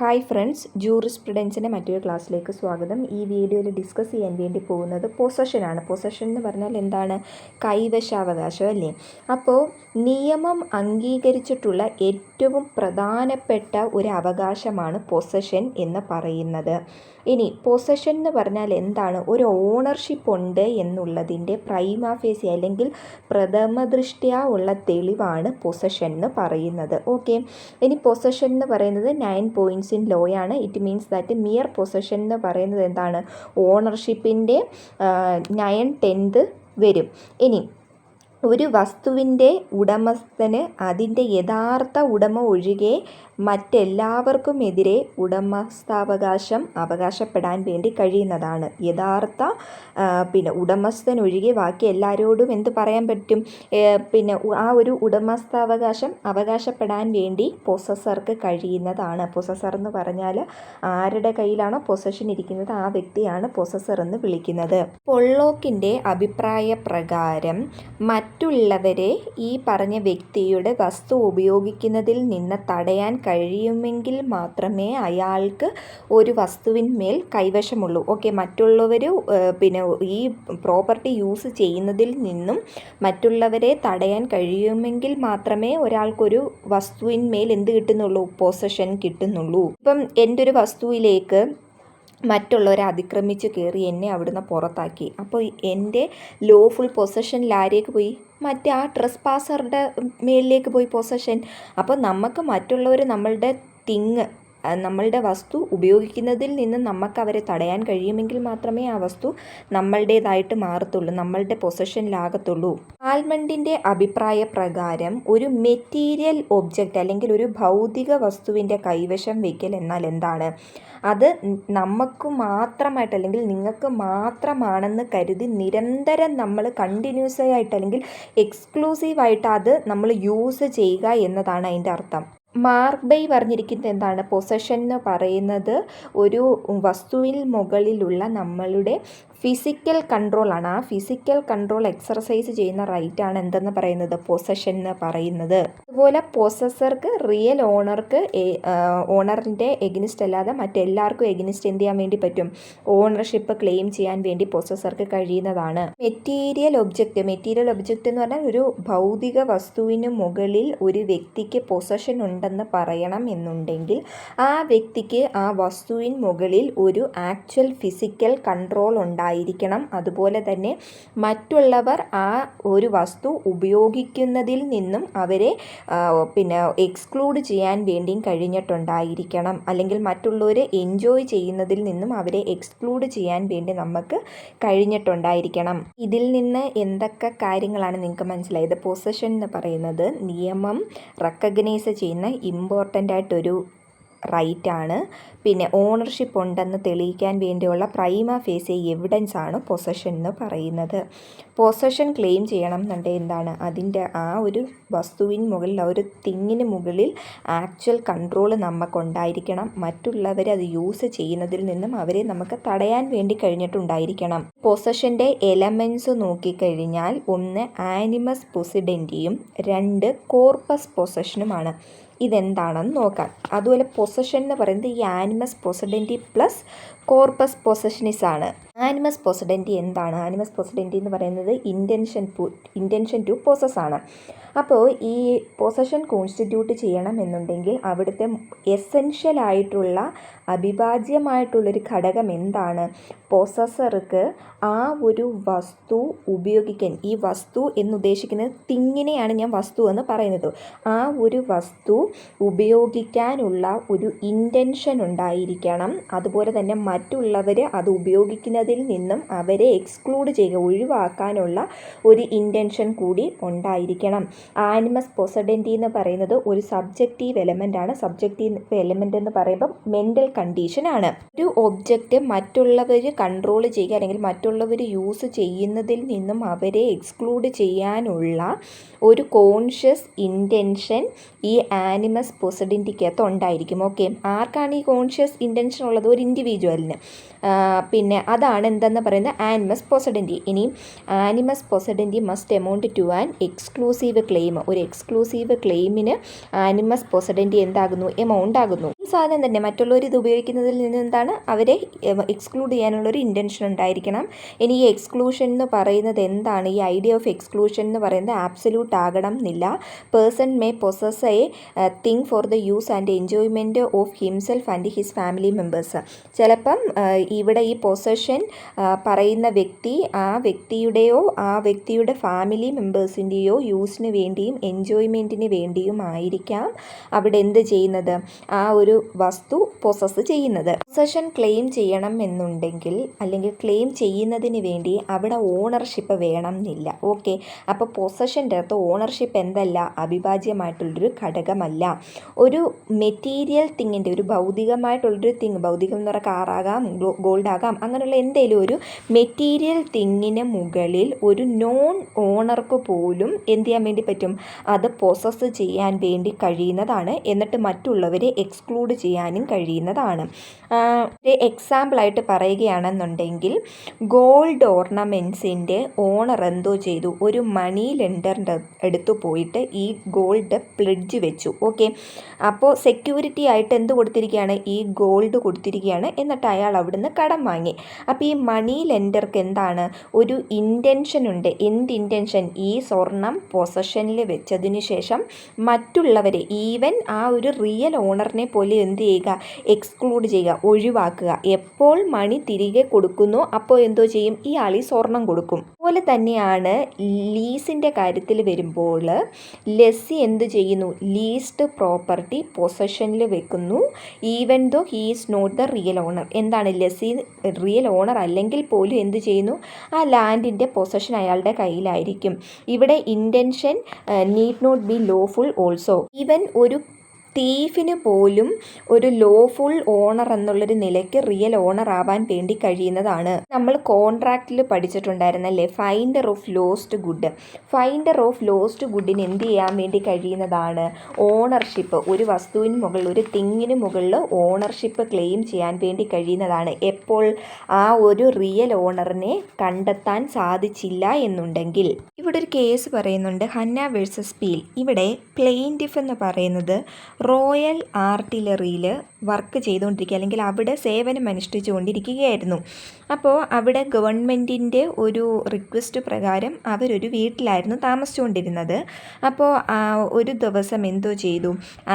Hi friends, ജൂറിസ്പ്രുഡൻസിൻ്റെ മറ്റൊരു ക്ലാസ്സിലേക്ക് സ്വാഗതം. ഈ വീഡിയോയിൽ ഡിസ്കസ് ചെയ്യാൻ വേണ്ടി പോകുന്നത് പൊസഷനാണ്. പൊസഷൻ എന്ന് പറഞ്ഞാൽ എന്താണ്? കൈവശാവകാശം അല്ലേ? അപ്പോൾ നിയമം അംഗീകരിച്ചിട്ടുള്ള ഏറ്റവും പ്രധാനപ്പെട്ട ഒരു അവകാശമാണ് പൊസഷൻ എന്ന് പറയുന്നത്. ഇനി പൊസഷൻ എന്ന് പറഞ്ഞാൽ എന്താണ്? ഒരു ഓണർഷിപ്പ് ഉണ്ട് എന്നുള്ളതിൻ്റെ പ്രൈമാ ഫേസി അല്ലെങ്കിൽ പ്രഥമ ദൃഷ്ട്യാ ഉള്ള തെളിവാണ് പൊസഷൻ എന്ന് പറയുന്നത്. ഓക്കെ, ഇനി പൊസഷൻ എന്ന് പറയുന്നത് 9 പോയിൻറ്റ്സ് ഇൻ ലോ ആണ്. It means that mere possession എന്ന് പറയുന്നത് എന്താണ്? ഓണർഷിപ്പിൻ്റെ 9/10 വരും. ഇനി ഒരു വസ്തുവിൻ്റെ ഉടമസ്ഥന് അതിൻ്റെ യഥാർത്ഥ ഉടമ ഒഴികെ മറ്റെല്ലാവർക്കുമെതിരെ ഉടമസ്ഥാവകാശം അവകാശപ്പെടാൻ വേണ്ടി കഴിയുന്നതാണ്. യഥാർത്ഥ ഉടമസ്ഥൻ ഒഴികെ ബാക്കി എല്ലാവരോടും എന്ത് പറയാൻ പറ്റും? ആ ഒരു ഉടമസ്ഥാവകാശം അവകാശപ്പെടാൻ വേണ്ടി പൊസസർക്ക് കഴിയുന്നതാണ്. പൊസസർ എന്ന് പറഞ്ഞാൽ ആരുടെ കയ്യിലാണോ പൊസഷൻ ഇരിക്കുന്നത് ആ വ്യക്തിയാണ് പൊസസർ എന്ന് വിളിക്കുന്നത്. പൊള്ളോക്കിൻ്റെ അഭിപ്രായ പ്രകാരം മറ്റുള്ളവരെ ഈ പറഞ്ഞ വ്യക്തിയുടെ വസ്തു ഉപയോഗിക്കുന്നതിൽ നിന്ന് തടയാൻ കഴിയുമെങ്കിൽ മാത്രമേ അയാൾക്ക് ഒരു വസ്തുവിന്മേൽ കൈവശമുള്ളൂ. ഓക്കെ, മറ്റുള്ളവർ ഈ പ്രോപ്പർട്ടി യൂസ് ചെയ്യുന്നതിൽ നിന്നും മറ്റുള്ളവരെ തടയാൻ കഴിയുമെങ്കിൽ മാത്രമേ ഒരാൾക്കൊരു വസ്തുവിന്മേൽ എന്ത് കിട്ടുന്നുള്ളൂ? പൊസഷൻ കിട്ടുന്നുള്ളൂ. ഇപ്പം എൻ്റെ ഒരു വസ്തുവിലേക്ക് മറ്റുള്ളവരെ അതിക്രമിച്ച് കയറി എന്നെ അവിടുന്ന് പുറത്താക്കി. അപ്പോൾ എൻ്റെ ലോഫുൾ പൊസഷനിൽ ആരേക്ക് പോയി? മറ്റേ ആ ട്രസ് പാസറുടെ മേലിലേക്ക് പോയി പൊസഷൻ. അപ്പോൾ നമുക്ക് മറ്റുള്ളവർ നമ്മളുടെ വസ്തു ഉപയോഗിക്കുന്നതിൽ നിന്ന് നമുക്ക് അവരെ തടയാൻ കഴിയുമെങ്കിൽ മാത്രമേ ആ വസ്തു നമ്മളുടേതായിട്ട് മാറത്തുള്ളൂ, നമ്മളുടെ പൊസഷനിലാകത്തുള്ളൂ. ആൽമണ്ടിൻ്റെ അഭിപ്രായ പ്രകാരം ഒരു മെറ്റീരിയൽ ഒബ്ജക്റ്റ് അല്ലെങ്കിൽ ഒരു ഭൗതിക വസ്തുവിൻ്റെ കൈവശം വയ്ക്കൽ എന്നാൽ എന്താണ്? അത് നമുക്ക് മാത്രമായിട്ട് അല്ലെങ്കിൽ നിങ്ങൾക്ക് മാത്രമാണെന്ന് കരുതി നിരന്തരം നമ്മൾ കണ്ടിന്യൂസ് ആയിട്ട് അല്ലെങ്കിൽ എക്സ്ക്ലൂസീവായിട്ട് അത് നമ്മൾ യൂസ് ചെയ്യുക എന്നതാണ് അതിൻ്റെ അർത്ഥം. മാർക്ക് ബൈ പറഞ്ഞിരിക്കുന്നത് എന്താണ്? പൊസഷൻ എന്ന് പറയുന്നത് ഒരു വസ്തുവിൽ മുകളിലുള്ള നമ്മളുടെ ഫിസിക്കൽ കൺട്രോളാണ്. ആ ഫിസിക്കൽ കൺട്രോൾ എക്സർസൈസ് ചെയ്യുന്ന റൈറ്റാണ് എന്തെന്ന് പറയുന്നത്? പൊസഷൻ എന്ന് പറയുന്നത്. അതുപോലെ പൊസസർക്ക് റിയൽ ഓണറിൻ്റെ എഗനിസ്റ്റ് അല്ലാതെ മറ്റെല്ലാവർക്കും എഗനിസ്റ്റ് എന്ത് ചെയ്യാൻ വേണ്ടി പറ്റും? ഓണർഷിപ്പ് ക്ലെയിം ചെയ്യാൻ വേണ്ടി പൊസസർക്ക് കഴിയുന്നതാണ്. മെറ്റീരിയൽ ഒബ്ജക്റ്റ് എന്ന് പറഞ്ഞാൽ ഒരു ഭൗതിക വസ്തുവിന് മുകളിൽ ഒരു വ്യക്തിക്ക് പൊസഷൻ ഉണ്ടെന്ന് പറയണം എന്നുണ്ടെങ്കിൽ ആ വ്യക്തിക്ക് ആ വസ്തുവിൻ മുകളിൽ ഒരു ആക്ച്വൽ ഫിസിക്കൽ കൺട്രോൾ ഉണ്ടായിരിക്കണം. അതുപോലെ തന്നെ മറ്റുള്ളവർ ആ ഒരു വസ്തു ഉപയോഗിക്കുന്നതിൽ നിന്നും അവരെ എക്സ്ക്ലൂഡ് ചെയ്യാൻ വേണ്ടിയും കഴിഞ്ഞിട്ടുണ്ടായിരിക്കണം. അല്ലെങ്കിൽ മറ്റുള്ളവർ എൻജോയ് ചെയ്യുന്നതിൽ നിന്നും അവരെ എക്സ്ക്ലൂഡ് ചെയ്യാൻ വേണ്ടി നമുക്ക് കഴിഞ്ഞിട്ടുണ്ടായിരിക്കണം. ഇതിൽ നിന്ന് എന്തൊക്കെ കാര്യങ്ങളാണ് നിങ്ങൾക്ക് മനസ്സിലായത്? പൊസഷൻ എന്ന് പറയുന്നത് നിയമം റെക്കഗ്നൈസ് ചെയ്യുന്ന ഇമ്പോർട്ടൻ്റ് ആയിട്ടൊരു റൈറ്റാണ്. പിന്നെ ഓണർഷിപ്പ് ഉണ്ടെന്ന് തെളിയിക്കാൻ വേണ്ടിയുള്ള പ്രൈമ ഫേസി എവിഡൻസ് ആണ് പൊസഷൻ എന്ന് പറയുന്നത്. പൊസഷൻ ക്ലെയിം ചെയ്യണം എന്നുണ്ടെങ്കിൽ എന്താണ്? അതിൻ്റെ ആ ഒരു വസ്തുവിന് മുകളിൽ, ആ ഒരു തിങ്ങിന് മുകളിൽ ആക്ച്വൽ കൺട്രോൾ നമുക്കുണ്ടായിരിക്കണം. മറ്റുള്ളവരെ അത് യൂസ് ചെയ്യുന്നതിൽ നിന്നും അവരെ നമുക്ക് തടയാൻ വേണ്ടി കഴിഞ്ഞിട്ടുണ്ടായിരിക്കണം. പൊസഷൻ്റെ എലമെൻറ്റ്സ് നോക്കിക്കഴിഞ്ഞാൽ 1 ആനിമസ് പൊസിഡൻറ്റിയും 2 കോർപ്പസ് പൊസഷനുമാണ്. ഇതെന്താണെന്ന് നോക്കാം. അതുപോലെ പൊസഷൻ എന്ന് പറയുന്നത് ഈ ആനിമസ് പൊസഡൻറ്റി പ്ലസ് കോർപ്പസ് പൊസഷനിസ് ആണ്. ആനിമസ് പൊസഡൻറ്റി എന്താണ്? ആനിമസ് പൊസഡൻറ്റി എന്ന് പറയുന്നത് ഇൻറ്റൻഷൻ ടു പൊസസ് ആണ്. അപ്പോൾ ഈ പൊസഷൻ കോൺസ്റ്റിറ്റ്യൂട്ട് ചെയ്യണം എന്നുണ്ടെങ്കിൽ അവിടുത്തെ എസെൻഷ്യൽ ആയിട്ടുള്ള അവിഭാജ്യമായിട്ടുള്ളൊരു ഘടകം എന്താണ്? പൊസസർക്ക് ആ ഒരു വസ്തു ഉപയോഗിക്കാൻ, ഈ വസ്തു എന്നുദ്ദേശിക്കുന്നത് തിങ്ങിനെയാണ് ഞാൻ വസ്തു എന്ന് പറയുന്നത്, ആ ഒരു വസ്തു ഉപയോഗിക്കാനുള്ള ഒരു ഇൻറ്റൻഷൻ ഉണ്ടായിരിക്കണം. അതുപോലെ തന്നെ മറ്റുള്ളവർ അത് ഉപയോഗിക്കുന്നതിൽ നിന്നും അവരെ എക്സ്ക്ലൂഡ് ചെയ്യുക, ഒഴിവാക്കാനുള്ള ഒരു ഇൻറ്റൻഷൻ കൂടി ഉണ്ടായിരിക്കണം. ആനിമസ് പൊസഡൻറ്റി എന്ന് പറയുന്നത് ഒരു സബ്ജക്റ്റീവ് എലമെൻ്റ് ആണ്. സബ്ജക്റ്റീവ് എലമെൻ്റ് എന്ന് പറയുമ്പോൾ മെൻ്റൽ കണ്ടീഷനാണ്. ഒരു ഒബ്ജക്റ്റ് മറ്റുള്ളവർ കൺട്രോൾ ചെയ്യുക അല്ലെങ്കിൽ മറ്റുള്ളവർ യൂസ് ചെയ്യുന്നതിൽ നിന്നും അവരെ എക്സ്ക്ലൂഡ് ചെയ്യാനുള്ള ഒരു കോൺഷ്യസ് ഇൻറ്റൻഷൻ ഈ ആനിമസ് പൊസഡൻറ്റിക്കകത്ത് ഉണ്ടായിരിക്കും. ഓക്കെ, ആർക്കാണ് ഈ കോൺഷ്യസ് ഇൻറ്റൻഷൻ ഉള്ളത്? ഒരു ഇൻഡിവിജ്വലിന്. പിന്നെ അതാണ് എന്തെന്ന് പറയുന്നത്? Animus possidendi. ഇനി animus possidendi must amount to an exclusive claim. ഒരു എക്സ്ക്ലൂസീവ് ക്ലെയിമിന് ആനിമസ് പൊസഡൻറ്റി എന്താകുന്നു? എമൗണ്ട് ആകുന്നു. സാധനം തന്നെ മറ്റുള്ളവർ ഇത് ഉപയോഗിക്കുന്നതിൽ നിന്ന് എന്താണ് അവരെ എക്സ്ക്ലൂഡ് ചെയ്യാനുള്ളൊരു ഇൻറ്റൻഷൻ ഉണ്ടായിരിക്കണം. ഇനി ഈ എക്സ്ക്ലൂഷൻ എന്ന് പറയുന്നത് എന്താണ്? ഈ ഐഡിയ ഓഫ് എക്സ്ക്ലൂഷൻ എന്ന് പറയുന്നത് ആബ്സല്യൂട്ട് ആകണം എന്നില്ല. Person may possess A thing for the use and enjoyment of himself and his family members. ചിലപ്പം ഇവിടെ ഈ പൊസഷൻ പറയുന്ന വ്യക്തി ആ വ്യക്തിയുടെയോ ആ വ്യക്തിയുടെ ഫാമിലി മെമ്പേഴ്സിൻ്റെയോ യൂസിന് വേണ്ടിയും എൻജോയ്മെൻറ്റിന് വേണ്ടിയും ആയിരിക്കാം അവിടെ എന്ത് ചെയ്യുന്നത്, ആ ഒരു വസ്തു പൊസസ് ചെയ്യുന്നത്. പൊസഷൻ ക്ലെയിം ചെയ്യണം എന്നുണ്ടെങ്കിൽ അല്ലെങ്കിൽ ക്ലെയിം ചെയ്യുന്നതിന് വേണ്ടി അവിടെ ഓണർഷിപ്പ് വേണം എന്നില്ല. ഓക്കെ, അപ്പോൾ പൊസഷൻ്റെ അകത്ത് ഓണർഷിപ്പ് എന്തല്ല, അവിഭാജ്യമായിട്ടുള്ളൊരു ഘടകമല്ല. ഒരു മെറ്റീരിയൽ തിങ്ങിൻ്റെ, ഒരു ഭൗതികമായിട്ടുള്ളൊരു തിങ്, ഭൗതികം എന്ന് പറഞ്ഞാൽ കാറാകാം, ഗോൾഡ് ആകാം, അങ്ങനെയുള്ള എന്തെങ്കിലും ഒരു മെറ്റീരിയൽ തിങ്ങിന് മുകളിൽ ഒരു നോൺ ഓണർക്ക് പോലും എന്ത് ചെയ്യാൻ വേണ്ടി പറ്റും, അത് പൊസസ് ചെയ്യാൻ വേണ്ടി കഴിയുന്നതാണ്. എന്നിട്ട് മറ്റുള്ളവരെ എക്സ്ക്ലൂഡ് ചെയ്യാനും കഴിയുന്നതാണ്. ഒരു എക്സാമ്പിളായിട്ട് പറയുകയാണെന്നുണ്ടെങ്കിൽ ഗോൾഡ് ഓർണമെൻറ്റ്സിൻ്റെ ഓണർ എന്തോ ചെയ്തു, ഒരു മണി ലെൻഡറിൻ്റെ അടുത്ത് പോയിട്ട് ഈ ഗോൾഡ് പ്ലെഡ്ജ് വെച്ചു. ഓക്കെ, അപ്പോൾ സെക്യൂരിറ്റി ആയിട്ട് എന്ത് കൊടുത്തിരിക്കുകയാണ്, ഈ ഗോൾഡ് കൊടുത്തിരിക്കുകയാണ്. എന്നിട്ട് അയാൾ അവിടുന്ന് കടം വാങ്ങി. അപ്പോൾ ഈ മണി ലെൻഡർക്ക് എന്താണ്, ഒരു ഇൻറ്റൻഷൻ ഉണ്ട്. എന്ത് ഇൻറ്റൻഷൻ? ഈ സ്വർണം പൊസഷനിൽ വെച്ചതിന് ശേഷം മറ്റുള്ളവരെ, ഈവൻ ആ ഒരു റിയൽ ഓണറിനെ പോലെ എന്ത് ചെയ്യുക, എക്സ്ക്ലൂഡ് ചെയ്യുക, ഒഴിവാക്കുക. എപ്പോൾ മണി തിരികെ കൊടുക്കുന്നു അപ്പോൾ എന്തോ ചെയ്യും, ഈ ആൾ ഈ സ്വർണം കൊടുക്കും. അതുപോലെ തന്നെയാണ് ലീസിൻ്റെ കാര്യത്തിൽ വരുമ്പോൾ ലെസ്സി എന്ത് ചെയ്യുന്നു, ലീസ്ഡ് പ്രോപ്പർട്ടി പൊസഷനിൽ വെക്കുന്നു, even though he is not the real owner. എന്താണ്, ലെസ്സി റിയൽ ഓണർ അല്ലെങ്കിൽ പോലും എന്ത് ചെയ്യുന്നു, ആ ലാൻഡിൻ്റെ പൊസഷൻ അയാളുടെ കയ്യിലായിരിക്കും. ഇവിടെ intention need not be lawful also. Even ഒരു തീഫിന് പോലും ഒരു ലോഫുൾ ഓണർ എന്നുള്ളൊരു നിലയ്ക്ക് റിയൽ ഓണർ ആവാൻ വേണ്ടി കഴിയുന്നതാണ്. നമ്മൾ കോൺട്രാക്റ്റിൽ പഠിച്ചിട്ടുണ്ടായിരുന്നല്ലേ, finder of lost good. Finder of lost ഗുഡിന് എന്ത് ചെയ്യാൻ വേണ്ടി കഴിയുന്നതാണ്, ഓണർഷിപ്പ്, ഒരു വസ്തുവിന് മുകളിൽ, ഒരു തിങ്ങിന് മുകളിൽ ഓണർഷിപ്പ് ക്ലെയിം ചെയ്യാൻ വേണ്ടി കഴിയുന്നതാണ്. എപ്പോൾ ആ ഒരു റിയൽ ഓണറിനെ കണ്ടെത്താൻ സാധിച്ചില്ല എന്നുണ്ടെങ്കിൽ. ഇവിടെ ഒരു കേസ് പറയുന്നുണ്ട്, ഹന്ന വേഴ്സസ് പീൽ. ഇവിടെ പ്ലെയിൻറ്റിഫ് എന്ന് പറയുന്നത് റോയൽ ആർട്ടിലറിയിൽ വർക്ക് ചെയ്തുകൊണ്ടിരിക്കുക, അല്ലെങ്കിൽ അവിടെ സേവനം അനുഷ്ഠിച്ചു കൊണ്ടിരിക്കുകയായിരുന്നു. അപ്പോൾ അവിടെ ഗവൺമെൻറ്റിൻ്റെ ഒരു റിക്വസ്റ്റ് പ്രകാരം അവരൊരു വീട്ടിലായിരുന്നു താമസിച്ചുകൊണ്ടിരുന്നത്. അപ്പോൾ ഒരു ദിവസം എന്തോ ചെയ്തു,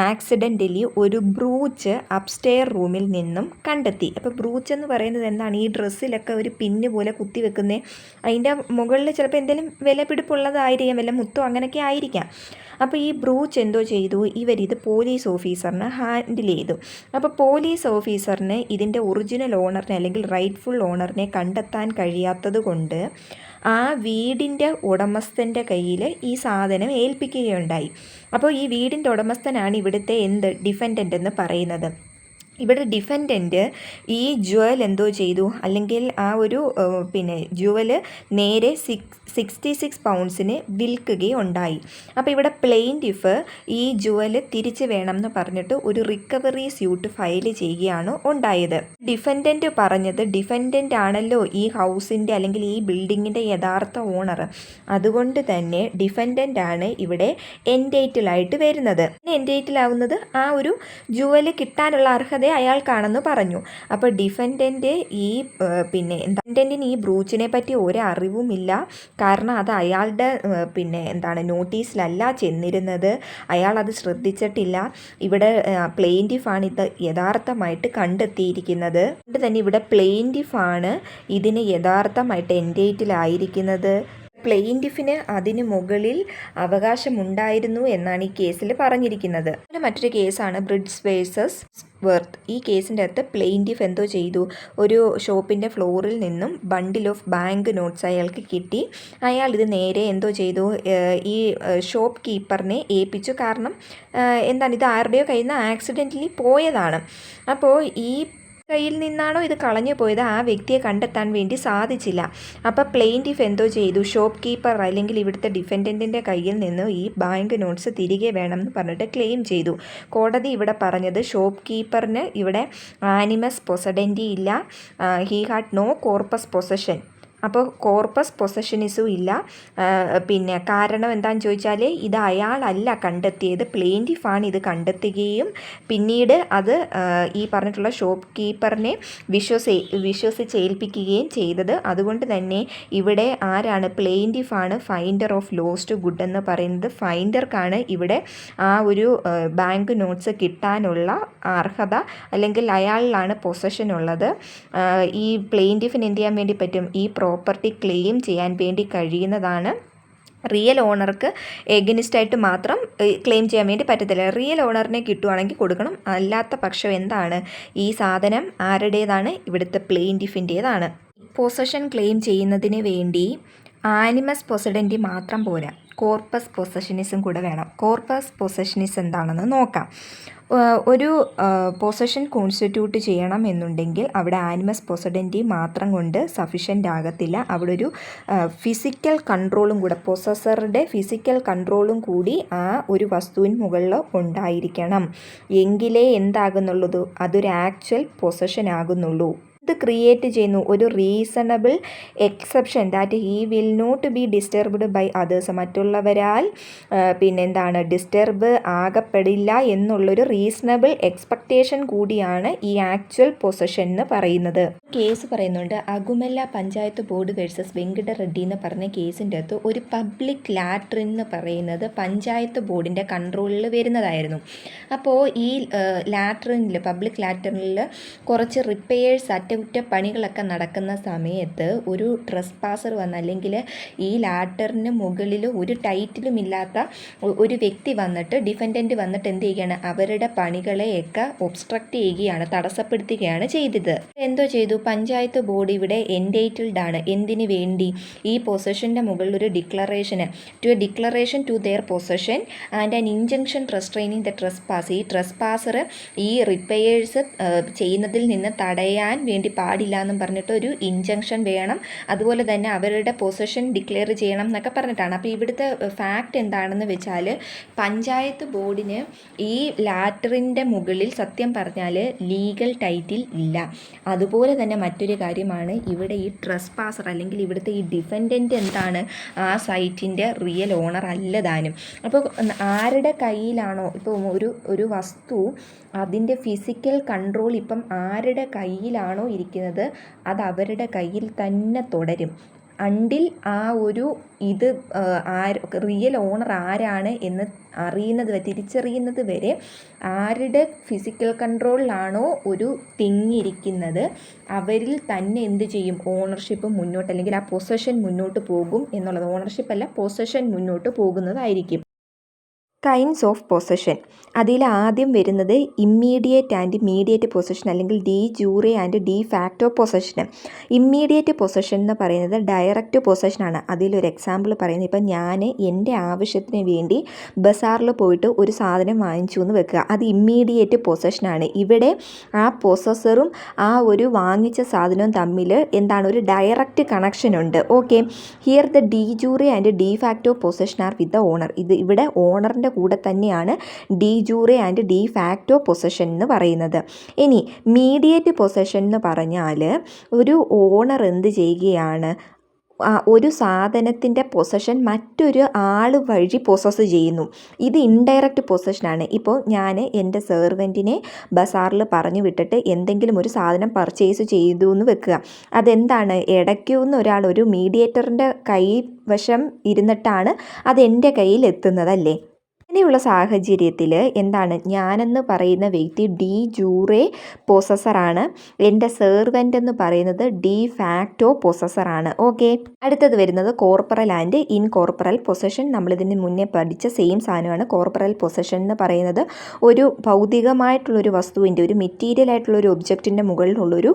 ആക്സിഡൻ്റലി ഒരു ബ്രൂച്ച് അപ്സ്റ്റെയർ റൂമിൽ നിന്നും കണ്ടെത്തി. അപ്പോൾ ബ്രൂച്ച് എന്ന് പറയുന്നത് എന്താണ്, ഈ ഡ്രസ്സിലൊക്കെ ഒരു പിന്ന് പോലെ കുത്തി വെക്കുന്നത്, അതിൻ്റെ മുകളിൽ ചിലപ്പോൾ എന്തെങ്കിലും വിലപിടിപ്പുള്ളതായിരിക്കാം, വല്ല മുത്തോ അങ്ങനെയൊക്കെ ആയിരിക്കാം. അപ്പോൾ ഈ ബ്രൂച്ച് എന്തോ ചെയ്തു, ഇവരിത് പോലീസ് ഓഫീസറിന് ഹാൻഡിൽ ചെയ്തു. അപ്പോൾ പോലീസ് ഓഫീസറിന് ഇതിൻ്റെ ഒറിജിനൽ ഓണറിനെ അല്ലെങ്കിൽ റൈറ്റ്ഫുൾ ഓണറിനെ കണ്ടെത്താൻ കഴിയാത്തത് കൊണ്ട് ആ വീടിൻ്റെ ഉടമസ്ഥൻ്റെ കയ്യിൽ ഈ സാധനം ഏൽപ്പിക്കുകയുണ്ടായി. അപ്പോൾ ഈ വീടിൻ്റെ ഉടമസ്ഥനാണ് ഇവിടുത്തെ ഡിഫൻഡൻ്റ് എന്ന് പറയുന്നത്. ഇവിടെ ഡിഫൻഡൻറ്റ് ഈ ജുവൽ എന്തോ ചെയ്തു, അല്ലെങ്കിൽ ആ ഒരു ജുവല് നേരെ 66 പൗണ്ട്സിന് വിൽക്കുകയുണ്ടായി. അപ്പോൾ ഇവിടെ പ്ലെയിൻറ്റിഫ് ഈ ജുവൽ തിരിച്ച് വേണം എന്ന് പറഞ്ഞിട്ട് ഒരു റിക്കവറി സ്യൂട്ട് ഫയൽ ചെയ്യുകയാണ് ഉണ്ടായത്. ഡിഫൻഡൻറ്റ് പറഞ്ഞത്, ഡിഫൻഡൻ്റ് ആണല്ലോ ഈ ഹൗസിൻ്റെ അല്ലെങ്കിൽ ഈ ബിൽഡിങ്ങിൻ്റെ യഥാർത്ഥ ഓണർ, അതുകൊണ്ട് തന്നെ ഡിഫൻഡൻ്റ് ആണ് ഇവിടെ എൻറ്റൈറ്റിലായിട്ട് വരുന്നത്. എൻറ്റൈറ്റിലാവുന്നത് ആ ഒരു ജുവൽ കിട്ടാനുള്ള അർഹത അയാൾക്കാണെന്ന് പറഞ്ഞു. അപ്പോൾ ഡിഫൻഡൻറ്റ് ഡിഫൻഡൻറ്റിന് ഈ ബ്രൂച്ചിനെ പറ്റി ഒരു അറിവുമില്ല. കാരണം അത് അയാളുടെ നോട്ടീസിലല്ല ചെന്നിരുന്നത്, അയാൾ അത് ശ്രദ്ധിച്ചിട്ടില്ല. ഇവിടെ പ്ലെയിൻറ്റിഫാണ് ഇത് യഥാർത്ഥമായിട്ട് കണ്ടെത്തിയിരിക്കുന്നത്. അതുകൊണ്ട് തന്നെ ഇവിടെ പ്ലെയിൻറ്റിഫാണ് ഇതിന് യഥാർത്ഥമായിട്ട് എൻറ്റൈറ്റിലായിരിക്കുന്നത്. പ്ലെയിൻറ്റിഫിന് അതിന് മുകളിൽ അവകാശമുണ്ടായിരുന്നു എന്നാണ് ഈ കേസിൽ പറഞ്ഞിരിക്കുന്നത്. അങ്ങനെ മറ്റൊരു കേസാണ് ബ്രിഡ്സ് വേഴ്സസ് വർത്ത്. ഈ കേസിൻ്റെ അകത്ത് പ്ലെയിൻറ്റിഫ് എന്തോ ചെയ്തു, ഒരു ഷോപ്പിൻ്റെ ഫ്ലോറിൽ നിന്നും ബണ്ടിൽ ഓഫ് ബാങ്ക് നോട്ട്സ് അയാൾക്ക് കിട്ടി. അയാൾ ഇത് നേരെ എന്തോ ചെയ്തു, ഈ ഷോപ്പ് കീപ്പറിനെ ഏൽപ്പിച്ചു. കാരണം ഇത് ആരുടെയോ കയ്യിൽ നിന്ന് ആക്സിഡൻ്റലി പോയതാണ്. അപ്പോൾ ഈ കയ്യിൽ നിന്നാണോ ഇത് കളഞ്ഞു പോയത്, ആ വ്യക്തിയെ കണ്ടെത്താൻ വേണ്ടി സാധിച്ചില്ല. അപ്പോൾ പ്ലെയിൻറ്റിഫ് എന്തോ ചെയ്തു, ഷോപ്പ് കീപ്പർ അല്ലെങ്കിൽ ഇവിടുത്തെ ഡിഫൻഡൻറ്റിൻ്റെ കയ്യിൽ നിന്ന് ഈ ബാങ്ക് നോട്ട്സ് തിരികെ വേണം എന്ന് പറഞ്ഞിട്ട് ക്ലെയിം ചെയ്തു. കോടതി ഇവിടെ പറഞ്ഞത്, ഷോപ്പ് കീപ്പറിന് ഇവിടെ ആനിമസ് പൊസഡൻറ്റി ഇല്ല, he had no corpus possession. അപ്പോൾ കോർപ്പസ് പൊസഷനിസും ഇല്ല. പിന്നെ കാരണം എന്താണെന്ന് ചോദിച്ചാൽ ഇത് അയാളല്ല കണ്ടെത്തിയത്, പ്ലെയിൻറ്റിഫാണ് ഇത് കണ്ടെത്തുകയും പിന്നീട് അത് ഈ പറഞ്ഞിട്ടുള്ള ഷോപ്പ് കീപ്പറിനെ വിശ്വസിച്ചേൽപ്പിക്കുകയും ചെയ്തത്. അതുകൊണ്ട് തന്നെ ഇവിടെ ആരാണ്? പ്ലെയിൻറ്റിഫാണ് ഫൈൻഡർ ഓഫ് ലോസ്റ്റ് ഗുഡ് എന്ന് പറയുന്നത്. ഫൈൻഡർക്കാണ് ഇവിടെ ആ ഒരു ബാങ്ക് നോട്ട്സ് കിട്ടാനുള്ള അർഹത, അല്ലെങ്കിൽ അയാളിലാണ് പൊസഷൻ ഉള്ളത്. ഈ പ്ലെയിൻറ്റിഫിന് എന്ത് ചെയ്യാൻ വേണ്ടി പറ്റും? ഈ പ്രോപ്പർട്ടി ക്ലെയിം ചെയ്യാൻ വേണ്ടി കഴിയുന്നതാണ്. റിയൽ ഓണർക്ക് എഗനിസ്റ്റായിട്ട് മാത്രം ക്ലെയിം ചെയ്യാൻ വേണ്ടി പറ്റത്തില്ല. റിയൽ ഓണറിനെ കിട്ടുവാണെങ്കിൽ കൊടുക്കണം, അല്ലാത്ത പക്ഷം എന്താണ്? ഈ സാധനം ആരുടേതാണ്? ഇവിടുത്തെ പ്ലെയിൻറ്റിഫിൻ്റേതാണ്. പൊസഷൻ ക്ലെയിം ചെയ്യുന്നതിന് വേണ്ടി ആനിമസ് പൊസഡൻറ്റി മാത്രം പോരാ, കോർപ്പസ് പൊസഷനിസം കൂടെ വേണം. കോർപ്പസ് പൊസഷനിസം എന്താണെന്ന് നോക്കാം. ഒരു പൊസഷൻ കോൺസ്റ്റിറ്റ്യൂട്ട് ചെയ്യണം എന്നുണ്ടെങ്കിൽ അവിടെ ആനിമസ് പൊസഡൻറ്റി മാത്രം കൊണ്ട് സഫിഷ്യൻ്റ് ആകത്തില്ല. അവിടെ ഒരു ഫിസിക്കൽ കൺട്രോളും കൂടെ, പൊസസറുടെ ഫിസിക്കൽ കൺട്രോളും കൂടി ആ ഒരു വസ്തുവിന് മുകളിൽ ഉണ്ടായിരിക്കണം. എങ്കിലേ എന്താകുന്നുള്ളൂ? അതൊരു ആക്ച്വൽ പൊസഷൻ ആകുന്നുള്ളൂ. ഇത് ക്രിയേറ്റ് ചെയ്യുന്നു ഒരു reasonable exception, that he will not be disturbed by others. മറ്റുള്ളവരാൽ പിന്നെന്താണ് ഡിസ്റ്റർബ് ആകപ്പെടില്ല എന്നുള്ളൊരു റീസണബിൾ എക്സ്പെക്റ്റേഷൻ കൂടിയാണ് ഈ ആക്ച്വൽ പൊസഷൻ എന്ന് പറയുന്നത്. കേസ് പറയുന്നുണ്ട്, അഗുമല്ല പഞ്ചായത്ത് ബോർഡ് വേഴ്സസ് വെങ്കിട റെഡ്ഡി എന്ന് പറഞ്ഞ കേസിൻ്റെ അകത്ത് ഒരു പബ്ലിക് ലാട്രിൻ എന്ന് പറയുന്നത് പഞ്ചായത്ത് ബോർഡിൻ്റെ കൺട്രോളിൽ വരുന്നതായിരുന്നു. അപ്പോൾ ഈ ലാട്രിനിൽ, പബ്ലിക് ലാട്രിനിൽ കുറച്ച് റിപ്പയേഴ്സ്, അറ്റകുറ്റപ്പണികളൊക്കെ നടക്കുന്ന സമയത്ത് ഒരു ട്രെസ്പാസർ വന്ന്, അല്ലെങ്കിൽ ഈ ലാറ്ററിന് മുകളിൽ ഒരു ടൈറ്റിലും ഇല്ലാത്ത ഒരു വ്യക്തി വന്നിട്ട്, ഡിഫൻഡൻറ്റ് വന്നിട്ട് എന്ത് ചെയ്യുകയാണ്? അവരുടെ പണികളെയൊക്കെ ഒബ്സ്ട്രക്റ്റ് ചെയ്യുകയാണ്, തടസ്സപ്പെടുത്തുകയാണ് ചെയ്തത്. എന്തോ ചെയ്തു? പഞ്ചായത്ത് ബോർഡ് ഇവിടെ എൻടൈറ്റിൽഡ് ആണ്. എന്തിനു വേണ്ടി? ഈ പൊസഷൻ്റെ മുകളിൽ ഒരു declaration to their possession and an injunction restraining the trespass. ഈ ട്രെസ്പാസർ ഈ റിപ്പയേഴ്സ് ചെയ്യുന്നതിൽ നിന്ന് തടയാൻ വേണ്ടി പാടില്ല എന്നും പറഞ്ഞിട്ട് ഒരു ഇൻജങ്ഷൻ വേണം. അതുപോലെ തന്നെ അവരുടെ പൊസഷൻ ഡിക്ലെയർ ചെയ്യണം എന്നൊക്കെ പറഞ്ഞിട്ടാണ്. അപ്പോൾ ഇവിടുത്തെ ഫാക്റ്റ് എന്താണെന്ന് വെച്ചാൽ, പഞ്ചായത്ത് ബോർഡിന് ഈ ലാറ്ററിൻ്റെ മുകളിൽ സത്യം പറഞ്ഞാൽ ലീഗൽ ടൈറ്റിൽ ഇല്ല. അതുപോലെ തന്നെ മറ്റൊരു കാര്യമാണ്, ഇവിടെ ഈ ട്രെസ്പാസർ അല്ലെങ്കിൽ ഇവിടുത്തെ ഈ ഡിഫൻഡൻറ്റ് എന്താണ്? ആ സൈറ്റിൻ്റെ റിയൽ ഓണർ അല്ലതാനും. അപ്പോൾ ആരുടെ കയ്യിലാണോ ഇപ്പോൾ ഒരു വസ്തു, അതിൻ്റെ ഫിസിക്കൽ കൺട്രോൾ ഇപ്പം ആരുടെ കയ്യിലാണോ ഇരിക്കുന്നത് അത് അവരുടെ കയ്യിൽ തന്നെ തുടരും. അണ്ടിൽ ആ ഒരു ഇത് റിയൽ ഓണർ ആരാണ് എന്ന് തിരിച്ചറിയുന്നത് വരെ ആരുടെ ഫിസിക്കൽ കൺട്രോളിലാണോ ഒരു തിങ്ങിയിരിക്കുന്നത് അവരിൽ തന്നെ എന്ത് ചെയ്യും? ഓണർഷിപ്പ് മുന്നോട്ട്, അല്ലെങ്കിൽ ആ പൊസഷൻ മുന്നോട്ട് പോകും എന്നുള്ളത്. ഓണർഷിപ്പ് അല്ല, പൊസഷൻ മുന്നോട്ട് പോകുന്നതായിരിക്കും. Kinds of possession. അതിൽ ആദ്യം വരുന്നത് ഇമ്മീഡിയറ്റ് ആൻഡ് മീഡിയറ്റ് പൊസഷൻ, അല്ലെങ്കിൽ de jure and de facto possession. Immediate possession എന്ന് പറയുന്നത് ഡയറക്റ്റ് പൊസഷനാണ്. അതിലൊരു എക്സാമ്പിൾ പറയുന്നത്, ഇപ്പം ഞാൻ എൻ്റെ ആവശ്യത്തിന് വേണ്ടി ബസാറിൽ പോയിട്ട് ഒരു സാധനം വാങ്ങിച്ചു എന്ന് വെക്കുക, അത് ഇമ്മീഡിയറ്റ് പൊസഷനാണ്. ഇവിടെ ആ പൊസസറും ആ ഒരു വാങ്ങിച്ച സാധനവും തമ്മിൽ എന്താണ്? ഒരു ഡയറക്റ്റ് കണക്ഷൻ ഉണ്ട്. Okay, here the de jure and de facto possession are with the owner. ഇത് ഇവിടെ ഓണറിൻ്റെ കൂടെ തന്നെയാണ് de jure and de facto possession എന്ന് പറയുന്നത്. ഇനി മീഡിയേറ്റ് പൊസഷൻ എന്ന് പറഞ്ഞാൽ ഒരു ഓണർ എന്ത് ചെയ്യുകയാണ്? ഒരു സാധനത്തിൻ്റെ പൊസഷൻ മറ്റൊരു ആൾ വഴി പൊസസ് ചെയ്യുന്നു. ഇത് ഇൻഡയറക്റ്റ് പൊസഷനാണ്. ഇപ്പോൾ ഞാൻ എൻ്റെ സെർവൻറ്റിനെ ബസാറിൽ പറഞ്ഞു വിട്ടിട്ട് എന്തെങ്കിലും ഒരു സാധനം പർച്ചേസ് ചെയ്തു എന്ന് വെക്കുക. അതെന്താണ്? ഇടയ്ക്കുന്ന ഒരാൾ, ഒരു മീഡിയേറ്ററിൻ്റെ കൈവശം ഇരുന്നിട്ടാണ് അത് എൻ്റെ കയ്യിൽ എത്തുന്നതല്ലേ? അങ്ങനെയുള്ള സാഹചര്യത്തിൽ എന്താണ്? ഞാനെന്ന് പറയുന്ന വ്യക്തി ഡി ജൂറെ പൊസസറാണ്, എൻ്റെ സെർവൻ്റ് എന്ന് പറയുന്നത് ഡി ഫാക്ടോ പൊസസറാണ്. ഓക്കെ, അടുത്തത് വരുന്നത് കോർപ്പറൽ ആൻഡ് ഇൻകോർപ്പറൽ പൊസഷൻ. നമ്മളിതിന് മുന്നേ പഠിച്ച സെയിം സാധനമാണ്. കോർപ്പറൽ പൊസഷൻ എന്ന് പറയുന്നത് ഒരു ഭൗതികമായിട്ടുള്ളൊരു വസ്തുവിൻ്റെ, ഒരു മെറ്റീരിയൽ ആയിട്ടുള്ളൊരു ഒബ്ജക്റ്റിൻ്റെ മുകളിലുള്ളൊരു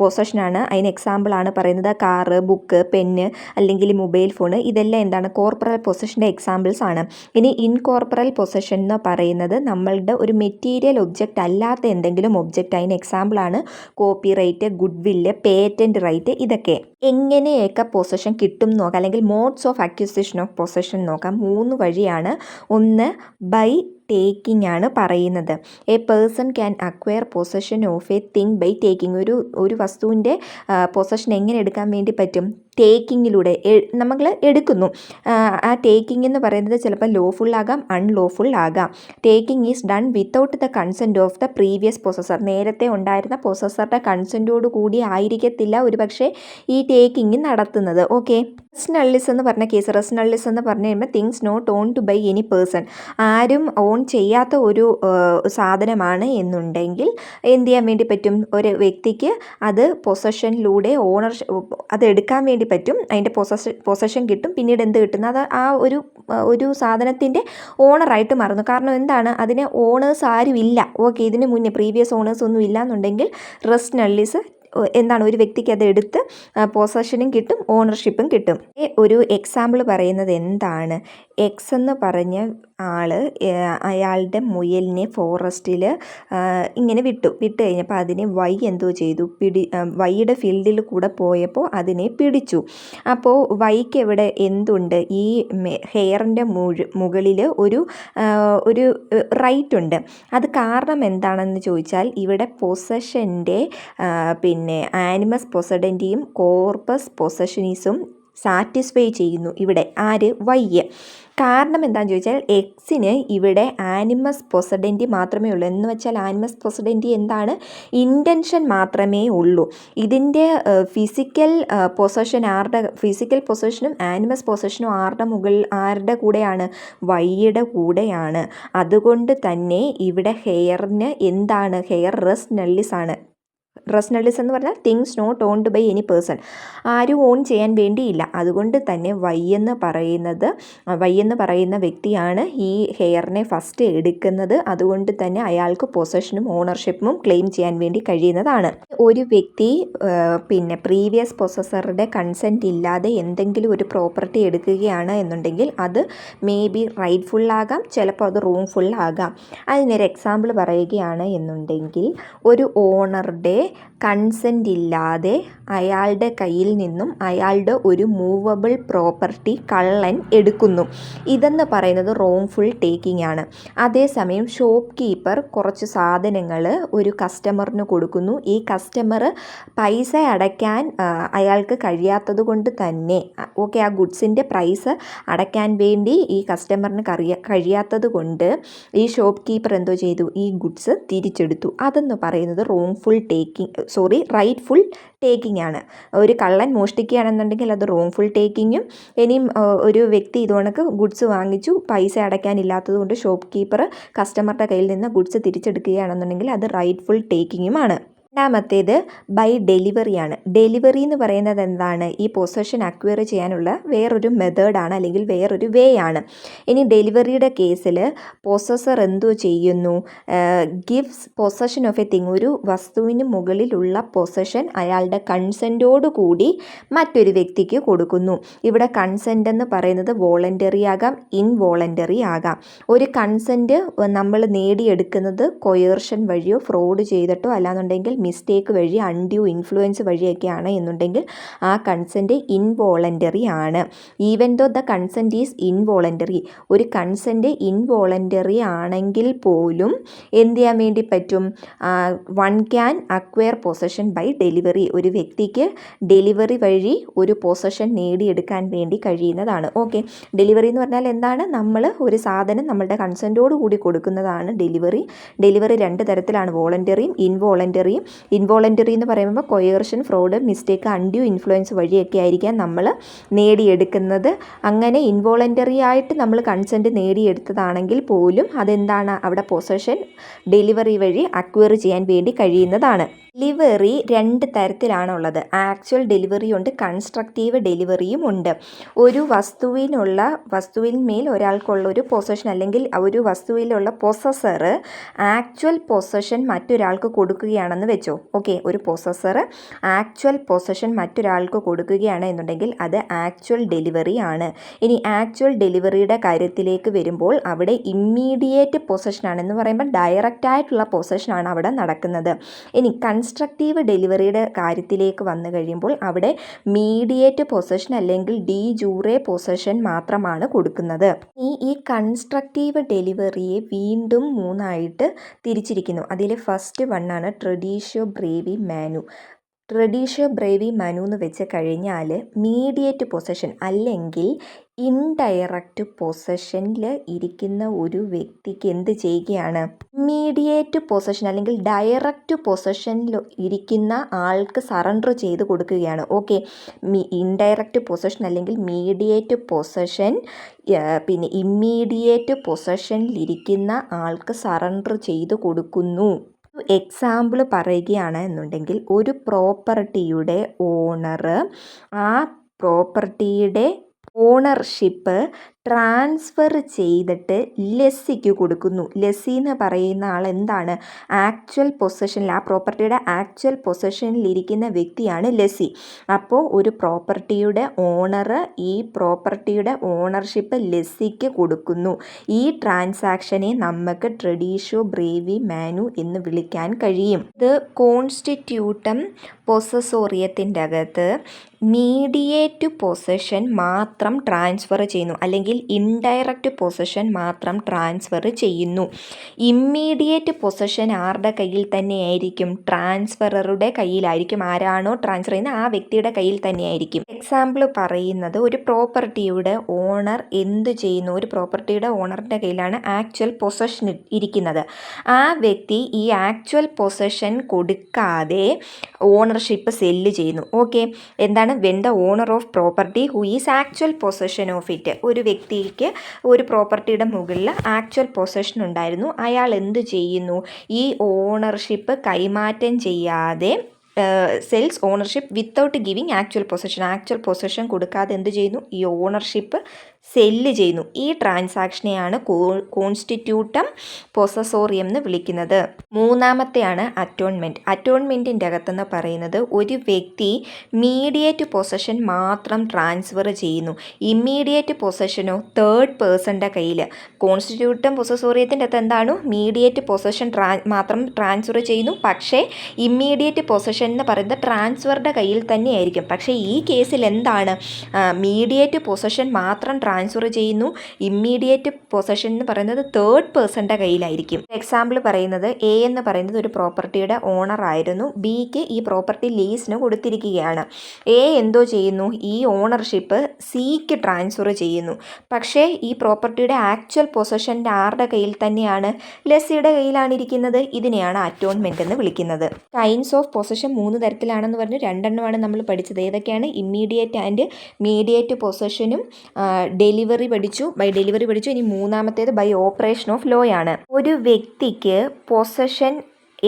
പൊസഷനാണ്. അതിന് എക്സാമ്പിളാണ് പറയുന്നത് കാറ്, ബുക്ക്, പെന്ന്, അല്ലെങ്കിൽ മൊബൈൽ ഫോണ്. ഇതെല്ലാം എന്താണ്? കോർപ്പറൽ പൊസഷൻ്റെ എക്സാമ്പിൾസ് ആണ്. ഇനി ഇൻകോർപ്പറൽ പൊസഷൻ എന്ന് പറയുന്നത് നമ്മളുടെ ഒരു മെറ്റീരിയൽ ഒബ്ജക്റ്റ് അല്ലാത്ത എന്തെങ്കിലും ഒബ്ജക്റ്റ്. അതിന് എക്സാമ്പിളാണ് copyright, goodwill, patent right. ഇതൊക്കെ എങ്ങനെയൊക്കെ പൊസഷൻ കിട്ടും നോക്കാം, അല്ലെങ്കിൽ modes of acquisition of possession നോക്കാം. 3 വഴിയാണ്. ഒന്ന് ബൈ ടേക്കിംഗ് ആണ് പറയുന്നത്. A person can acquire possession of a thing by taking. ഒരു വസ്തുവിൻ്റെ പൊസഷൻ എങ്ങനെ എടുക്കാൻ വേണ്ടി പറ്റും? ടേക്കിങ്ങിലൂടെ നമ്മൾ എടുക്കുന്നു. ആ ടേക്കിംഗ് എന്ന് പറയുന്നത് ചിലപ്പോൾ ലോഫുൾ ആകാം, അൺലോഫുൾ ആകാം. Taking is done without the consent of the previous possessor. നേരത്തെ ഉണ്ടായിരുന്ന പൊസസറുടെ കൺസെൻറ്റോട് കൂടി ആയിരിക്കത്തില്ല ഒരുപക്ഷെ ഈ ടേക്കിംഗ് നടത്തുന്നത്. ഓക്കെ, റെസ് നള്ളിസ് എന്ന് പറഞ്ഞ കേസ്. റെസ് നള്ളിസ് എന്ന് പറഞ്ഞു കഴിയുമ്പോൾ things not own to by any person. ആരും ഓൺ ചെയ്യാത്ത ഒരു സാധനമാണ് എന്നുണ്ടെങ്കിൽ എന്ത് ചെയ്യാൻ വേണ്ടി പറ്റും? ഒരു വ്യക്തിക്ക് അത് പൊസഷനിലൂടെ അത് എടുക്കാൻ വേണ്ടി പറ്റും. അതിൻ്റെ പൊസഷൻ കിട്ടും. പിന്നീട് എന്ത് കിട്ടുന്നു? അത് ആ ഒരു സാധനത്തിൻ്റെ ഓണറായിട്ട് മാറുന്നു. കാരണം എന്താണ്? അതിന് ഓണേഴ്സ് ആരും ഇല്ല. ഓക്കെ, ഇതിന് മുന്നേ പ്രീവിയസ് ഓണേഴ്സ് ഒന്നും ഇല്ല എന്നുണ്ടെങ്കിൽ റെസ് നള്ളിസ് എന്താണ്? ഒരു വ്യക്തിക്ക് അത് എടുത്ത് പൊസഷനും കിട്ടും, ഓണർഷിപ്പും കിട്ടും. ഒരു എക്സാമ്പിൾ പറയുന്നത് എന്താണ്? എക്സ് എന്ന് പറഞ്ഞ ആൾ അയാളുടെ മുയലിനെ ഫോറസ്റ്റിൽ ഇങ്ങനെ വിട്ടു കഴിഞ്ഞപ്പോൾ അതിനെ വൈ എന്തോ ചെയ്തു? വൈയുടെ ഫീൽഡിൽ കൂടെ പോയപ്പോൾ അതിനെ പിടിച്ചു. അപ്പോൾ വൈക്ക് എവിടെ എന്തുണ്ട്? ഈ ഹെയറിൻ്റെ മുകളിൽ ഒരു റൈറ്റ് ഉണ്ട്. അത് കാരണം എന്താണെന്ന് ചോദിച്ചാൽ ഇവിടെ പൊസഷൻ്റെ ആനിമസ് പൊസഡൻറ്റിയും കോർപ്പസ് പൊസഷനീസും സാറ്റിസ്ഫൈ ചെയ്യുന്നു ഇവിടെ. ആര്? വൈ. കാരണം എന്താണെന്ന് ചോദിച്ചാൽ എക്സിന് ഇവിടെ ആനിമസ് പൊസഡൻറ്റി മാത്രമേ ഉള്ളൂ. എന്ന് വെച്ചാൽ ആനിമസ് പൊസഡൻറ്റി എന്താണ്? ഇൻറ്റൻഷൻ മാത്രമേ ഉള്ളൂ. ഇതിൻ്റെ ഫിസിക്കൽ പൊസഷനും ആനിമസ് പൊസഷനും ആരുടെ കൂടെയാണ്? വൈയുടെ കൂടെയാണ്. അതുകൊണ്ട് തന്നെ ഇവിടെ ഹെയറിന് എന്താണ്? ഹെയർ റെസ് നള്ളിസ് ആണ്. റെസ് നള്ളിസ് എന്ന് പറഞ്ഞാൽ things not owned by any person. ആരും ഓൺ ചെയ്യാൻ വേണ്ടിയില്ല. അതുകൊണ്ട് തന്നെ വൈ എന്ന് പറയുന്ന വ്യക്തിയാണ് ഈ ഹെയറിനെ ഫസ്റ്റ് എടുക്കുന്നത്. അതുകൊണ്ട് തന്നെ അയാൾക്ക് പൊസഷനും ഓണർഷിപ്പും ക്ലെയിം ചെയ്യാൻ വേണ്ടി കഴിയുന്നതാണ്. ഒരു വ്യക്തി പ്രീവിയസ് പൊസസറുടെ കൺസെൻറ്റ് ഇല്ലാതെ എന്തെങ്കിലും ഒരു പ്രോപ്പർട്ടി എടുക്കുകയാണ് എന്നുണ്ടെങ്കിൽ അത് മേ ബി റൈറ്റ്ഫുൾ ആകാം, ചിലപ്പോൾ അത് റോങ്ഫുൾ ആകാം. അതിനൊരു എക്സാമ്പിൾ പറയുകയാണ് എന്നുണ്ടെങ്കിൽ ഒരു ഓണറുടെ കൺസെൻ്റ് ഇല്ലാതെ അയാളുടെ കയ്യിൽ നിന്നും അയാളുടെ ഒരു മൂവബിൾ പ്രോപ്പർട്ടി കള്ളൻ എടുക്കുന്നു. ഇതെന്ന് പറയുന്നത് റോങ്ഫുൾ ടേക്കിംഗ് ആണ്. അതേസമയം ഷോപ്പ് കീപ്പർ കുറച്ച് സാധനങ്ങൾ ഒരു കസ്റ്റമറിന് കൊടുക്കുന്നു. ഈ കസ്റ്റമർ പൈസ അടയ്ക്കാൻ അയാൾക്ക് കഴിയാത്തത് കൊണ്ട് തന്നെ ആ ഗുഡ്സിൻ്റെ പ്രൈസ് അടയ്ക്കാൻ വേണ്ടി ഈ കസ്റ്റമറിന് കഴിയാത്തത് കൊണ്ട് ഈ ഷോപ്പ് കീപ്പർ എന്തോ ചെയ്തു? ഈ ഗുഡ്സ് തിരിച്ചെടുത്തു. അതെന്ന് പറയുന്നത് റൈറ്റ്ഫുൾ ടേക്കിംഗ് ആണ്. ഒരു കള്ളൻ മോഷ്ടിക്കുകയാണെന്നുണ്ടെങ്കിൽ അത് റോങ്ഫുൾ ടേക്കിങ്ങും, ഇനിയും ഒരു വ്യക്തി ഇതുകണക്ക് ഗുഡ്സ് വാങ്ങിച്ചു, പൈസ അടയ്ക്കാനില്ലാത്തത് കൊണ്ട് ഷോപ്പ് കീപ്പർ കസ്റ്റമറുടെ കയ്യിൽ നിന്ന് ഗുഡ്സ് തിരിച്ചെടുക്കുകയാണെന്നുണ്ടെങ്കിൽ അത് റൈറ്റ്ഫുൾ ടേക്കിങ്ങുമാണ്. രണ്ടാമത്തേത് ബൈ ഡെലിവറിയാണ്. ഡെലിവറി എന്ന് പറയുന്നത് എന്താണ്? ഈ പൊസഷൻ അക്വയർ ചെയ്യാനുള്ള വേറൊരു മെത്തേഡാണ്, അല്ലെങ്കിൽ വേറൊരു വേ ആണ്. ഇനി ഡെലിവറിയുടെ കേസിൽ പൊസസർ എന്തോ ചെയ്യുന്നു? Gives possession of a thing. ഒരു വസ്തുവിന് മുകളിലുള്ള പൊസഷൻ അയാളുടെ കൺസെൻറ്റോടു കൂടി മറ്റൊരു വ്യക്തിക്ക് കൊടുക്കുന്നു. ഇവിടെ കൺസെൻ്റ് എന്ന് പറയുന്നത് വോളണ്ടറി ആകാം, ഇൻവോളണ്ടറി ആകാം. ഒരു കൺസെൻറ്റ് നമ്മൾ നേടിയെടുക്കുന്നത് കൊയേർഷൻ വഴിയോ ഫ്രോഡ് ചെയ്തിട്ടോ അല്ലാന്നുണ്ടെങ്കിൽ മിസ്റ്റേക്ക് വഴി, അൺഡ്യൂ ഇൻഫ്ലുവൻസ് വഴിയൊക്കെയാണ് എന്നുണ്ടെങ്കിൽ ആ കൺസെൻറ്റ് ഇൻവോളണ്ടറി ആണ്. Even though the consent is involuntary. ഒരു കൺസെൻറ്റ് ഇൻവോളണ്ടറി ആണെങ്കിൽ പോലും എന്ത് ചെയ്യാൻ വേണ്ടി പറ്റും? One can acquire possession by delivery. ഒരു വ്യക്തിക്ക് ഡെലിവറി വഴി ഒരു പൊസഷൻ നേടിയെടുക്കാൻ വേണ്ടി കഴിയുന്നതാണ്. ഓക്കെ, ഡെലിവറി എന്ന് പറഞ്ഞാൽ എന്താണ്? നമ്മൾ ഒരു സാധനം നമ്മളുടെ കൺസെൻറ്റോട് കൂടി കൊടുക്കുന്നതാണ് ഡെലിവറി. ഡെലിവറി രണ്ട് തരത്തിലാണ്, വോളണ്ടറിയും ഇൻവോളണ്ടറിയും. ഇൻവോളണ്ടറി എന്ന് പറയുമ്പോൾ കൊയേർഷൻ, ഫ്രോഡ്, മിസ്റ്റേക്ക്, അൺഡ്യൂ ഇൻഫ്ലുവൻസ് വഴിയൊക്കെ ആയിരിക്കാം നമ്മൾ നേടിയെടുക്കുന്നത്. അങ്ങനെ ഇൻവോളണ്ടറി ആയിട്ട് നമ്മൾ കൺസെൻറ്റ് നേടിയെടുത്തതാണെങ്കിൽ പോലും അതെന്താണ്? അവിടെ പൊസഷൻ ഡെലിവറി വഴി അക്വയർ ചെയ്യാൻ വേണ്ടി കഴിയുന്നതാണ്. ഡെലിവറി രണ്ട് തരത്തിലാണുള്ളത്. ആക്ച്വൽ ഡെലിവറി ഉണ്ട്, കൺസ്ട്രക്റ്റീവ് ഡെലിവറിയും ഉണ്ട്. ഒരു വസ്തുവിന്മേൽ ഒരാൾക്കുള്ള ഒരു പൊസഷൻ, അല്ലെങ്കിൽ ഒരു വസ്തുവിലുള്ള പൊസസർ ആക്ച്വൽ പൊസഷൻ മറ്റൊരാൾക്ക് കൊടുക്കുകയാണെന്ന് വെച്ചോ. ഓക്കെ, ഒരു പൊസസർ ആക്ച്വൽ പൊസഷൻ മറ്റൊരാൾക്ക് കൊടുക്കുകയാണ് എന്നുണ്ടെങ്കിൽ അത് ആക്ച്വൽ ഡെലിവറി ആണ്. ഇനി ആക്ച്വൽ ഡെലിവറിയുടെ കാര്യത്തിലേക്ക് വരുമ്പോൾ അവിടെ ഇമ്മീഡിയറ്റ് പൊസഷനാണ്. എന്ന് പറയുമ്പോൾ ഡയറക്റ്റ് ആയിട്ടുള്ള പൊസഷനാണ് അവിടെ നടക്കുന്നത്. ഇനി കൺസ്ട്രക്റ്റീവ് ഡെലിവറിയുടെ കാര്യത്തിലേക്ക് വന്നു കഴിയുമ്പോൾ അവിടെ മീഡിയേറ്റ് പൊസഷൻ അല്ലെങ്കിൽ ഡി ജൂറെ പൊസഷൻ മാത്രമാണ് കൊടുക്കുന്നത്. ഈ കൺസ്ട്രക്റ്റീവ് ഡെലിവറിയെ വീണ്ടും 3ആയിട്ട് തിരിച്ചിരിക്കുന്നു. അതിൽ ഫസ്റ്റ് വണ്ണാണ് ട്രെഡീഷ്യോ ബ്രേവി മാനു. ട്രെഡീഷ്യോ ബ്രേവി മനു എന്ന് വെച്ച് കഴിഞ്ഞാൽ മീഡിയേറ്റ് പൊസഷൻ അല്ലെങ്കിൽ ഇൻഡയറക്റ്റ് പൊസഷനിൽ ഇരിക്കുന്ന ഒരു വ്യക്തിക്ക് എന്ത് ചെയ്യുകയാണ്? ഇമ്മീഡിയേറ്റ് പൊസഷൻ അല്ലെങ്കിൽ ഡയറക്റ്റ് പൊസഷനിൽ ഇരിക്കുന്ന ആൾക്ക് സറണ്ടർ ചെയ്ത് കൊടുക്കുകയാണ്. ഓക്കെ, ഇൻഡയറക്റ്റ് പൊസഷൻ അല്ലെങ്കിൽ മീഡിയേറ്റ് പൊസഷൻ, പിന്നെ ഇമ്മീഡിയേറ്റ് പൊസഷനിലിരിക്കുന്ന ആൾക്ക് സറണ്ടർ ചെയ്ത് കൊടുക്കുന്നു. എക്സാമ്പിൾ പറയുകയാണ് എന്നുണ്ടെങ്കിൽ ഒരു പ്രോപ്പർട്ടിയുടെ ഓണർ ആ പ്രോപ്പർട്ടിയുടെ ഓണർഷിപ്പ് ട്രാൻസ്ഫർ ചെയ്തിട്ട് ലെസ്സിക്ക് കൊടുക്കുന്നു. ലെസ്സി എന്ന് പറയുന്ന ആൾ എന്താണ്? ആക്ച്വൽ പൊസഷനിൽ, ആ പ്രോപ്പർട്ടിയുടെ ആക്ച്വൽ പൊസഷനിലിരിക്കുന്ന വ്യക്തിയാണ് ലെസ്സി. അപ്പോൾ ഒരു പ്രോപ്പർട്ടിയുടെ ഓണർ ഈ പ്രോപ്പർട്ടിയുടെ ഓണർഷിപ്പ് ലെസ്സിക്ക് കൊടുക്കുന്നു. ഈ ട്രാൻസാക്ഷനെ നമുക്ക് ട്രെഡീഷ്യോ ബ്രേവി മാനു എന്ന് വിളിക്കാൻ കഴിയും. ഇത് കോൺസ്റ്റിറ്റ്യൂട്ടം പൊസസോറിയത്തിൻ്റെ അകത്ത് മീഡിയേറ്റ് പൊസഷൻ മാത്രം ട്രാൻസ്ഫർ ചെയ്യുന്നു അല്ലെങ്കിൽ ഇൻഡയറക്റ്റ് പൊസഷൻ മാത്രം ട്രാൻസ്ഫർ ചെയ്യുന്നു. ഇമ്മീഡിയേറ്റ് പൊസഷൻ ആരുടെ കയ്യിൽ തന്നെയായിരിക്കും? ട്രാൻസ്ഫററുടെ കയ്യിലായിരിക്കും. ആരാണോ ട്രാൻസ്ഫർ ചെയ്യുന്നത് ആ വ്യക്തിയുടെ കയ്യിൽ തന്നെയായിരിക്കും. എക്സാമ്പിൾ പറയുന്നത് ഒരു പ്രോപ്പർട്ടിയുടെ ഓണർ എന്ത് ചെയ്യുന്നു? ഒരു പ്രോപ്പർട്ടിയുടെ ഓണറിൻ്റെ കയ്യിലാണ് ആക്ച്വൽ പൊസഷൻ ഇരിക്കുന്നത്. ആ വ്യക്തി ഈ ആക്ച്വൽ പൊസഷൻ കൊടുക്കാതെ ഓണർഷിപ്പ് സെല്ല് ചെയ്യുന്നു. ഓക്കെ, എന്താണ്? When the owner of property who is actual possession of it. ഒരു വ്യക്തിക്ക് ഒരു പ്രോപ്പർട്ടിയുടെ മുകളിൽ ആക്ച്വൽ പൊസഷൻ ഉണ്ടായിരുന്നു. അയാൾ എന്ത് ചെയ്യുന്നു? ഈ ഓണർഷിപ്പ് കൈമാറ്റം ചെയ്യാതെ cells ownership without giving actual possession. Actual possession കൊടുക്കാതെ എന്ത് ചെയ്യുന്നു? ഈ ഓണർഷിപ്പ് സെല്ല് ചെയ്യുന്നു. ഈ ട്രാൻസാക്ഷനെയാണ് കോൺസ്റ്റിറ്റ്യൂട്ടം പൊസസോറിയം എന്ന് വിളിക്കുന്നത്. മൂന്നാമത്തെയാണ് അറ്റോൺമെൻറ്റ്. അറ്റോൺമെൻറ്റിൻ്റെ അകത്തെന്ന് പറയുന്നത് ഒരു വ്യക്തി മീഡിയേറ്റ് പൊസഷൻ മാത്രം ട്രാൻസ്ഫർ ചെയ്യുന്നു. ഇമ്മീഡിയേറ്റ് പൊസഷനോ തേർഡ് പേഴ്സൻ്റെ കയ്യിൽ. കോൺസ്റ്റിറ്റ്യൂട്ടം പൊസസോറിയത്തിൻ്റെ അകത്ത് എന്താണ്? മീഡിയേറ്റ് പൊസഷൻ മാത്രം ട്രാൻസ്ഫർ ചെയ്യുന്നു. പക്ഷേ ഇമ്മീഡിയേറ്റ് പൊസഷൻ എന്ന് പറയുന്നത് ട്രാൻസ്ഫറുടെ കയ്യിൽ തന്നെയായിരിക്കും. പക്ഷേ ഈ കേസിൽ എന്താണ്? മീഡിയേറ്റ് പൊസഷൻ മാത്രം ട്രാൻസ്ഫർ ചെയ്യുന്നു. ഇമ്മീഡിയേറ്റ് പൊസഷൻ എന്ന് പറയുന്നത് തേർഡ് പേഴ്സൻ്റെ കയ്യിലായിരിക്കും. എക്സാമ്പിൾ പറയുന്നത് എ എന്ന് പറയുന്നത് ഒരു പ്രോപ്പർട്ടിയുടെ ഓണർ ആയിരുന്നു. ബിക്ക് ഈ പ്രോപ്പർട്ടി ലീസിന് കൊടുത്തിരിക്കുകയാണ്. എ എന്തോ ചെയ്യുന്നു? ഈ ഓണർഷിപ്പ് സിക്ക് ട്രാൻസ്ഫർ ചെയ്യുന്നു. പക്ഷേ ഈ പ്രോപ്പർട്ടിയുടെ ആക്ച്വൽ പൊസഷൻ്റെ ആരുടെ കയ്യിൽ തന്നെയാണ്? ലെസ്സിയുടെ കയ്യിലാണ് ഇരിക്കുന്നത്. ഇതിനെയാണ് അറ്റോൺമെൻറ്റ് എന്ന് വിളിക്കുന്നത്. കൈൻഡ്സ് ഓഫ് പൊസഷൻ 3 തരത്തിലാണെന്ന് പറഞ്ഞ് 2 നമ്മൾ പഠിച്ചത്. ഏതൊക്കെയാണ്? ഇമ്മീഡിയേറ്റ് ആൻഡ് മീഡിയേറ്റ് പൊസഷനും ഡെലിവറി പഠിച്ചു. ബൈ ഡെലിവറി പഠിച്ചു. ഇനി മൂന്നാമത്തേത് ബൈ ഓപ്പറേഷൻ ഓഫ് ലോ ആണ്. ഒരു വ്യക്തിക്ക് പൊസഷൻ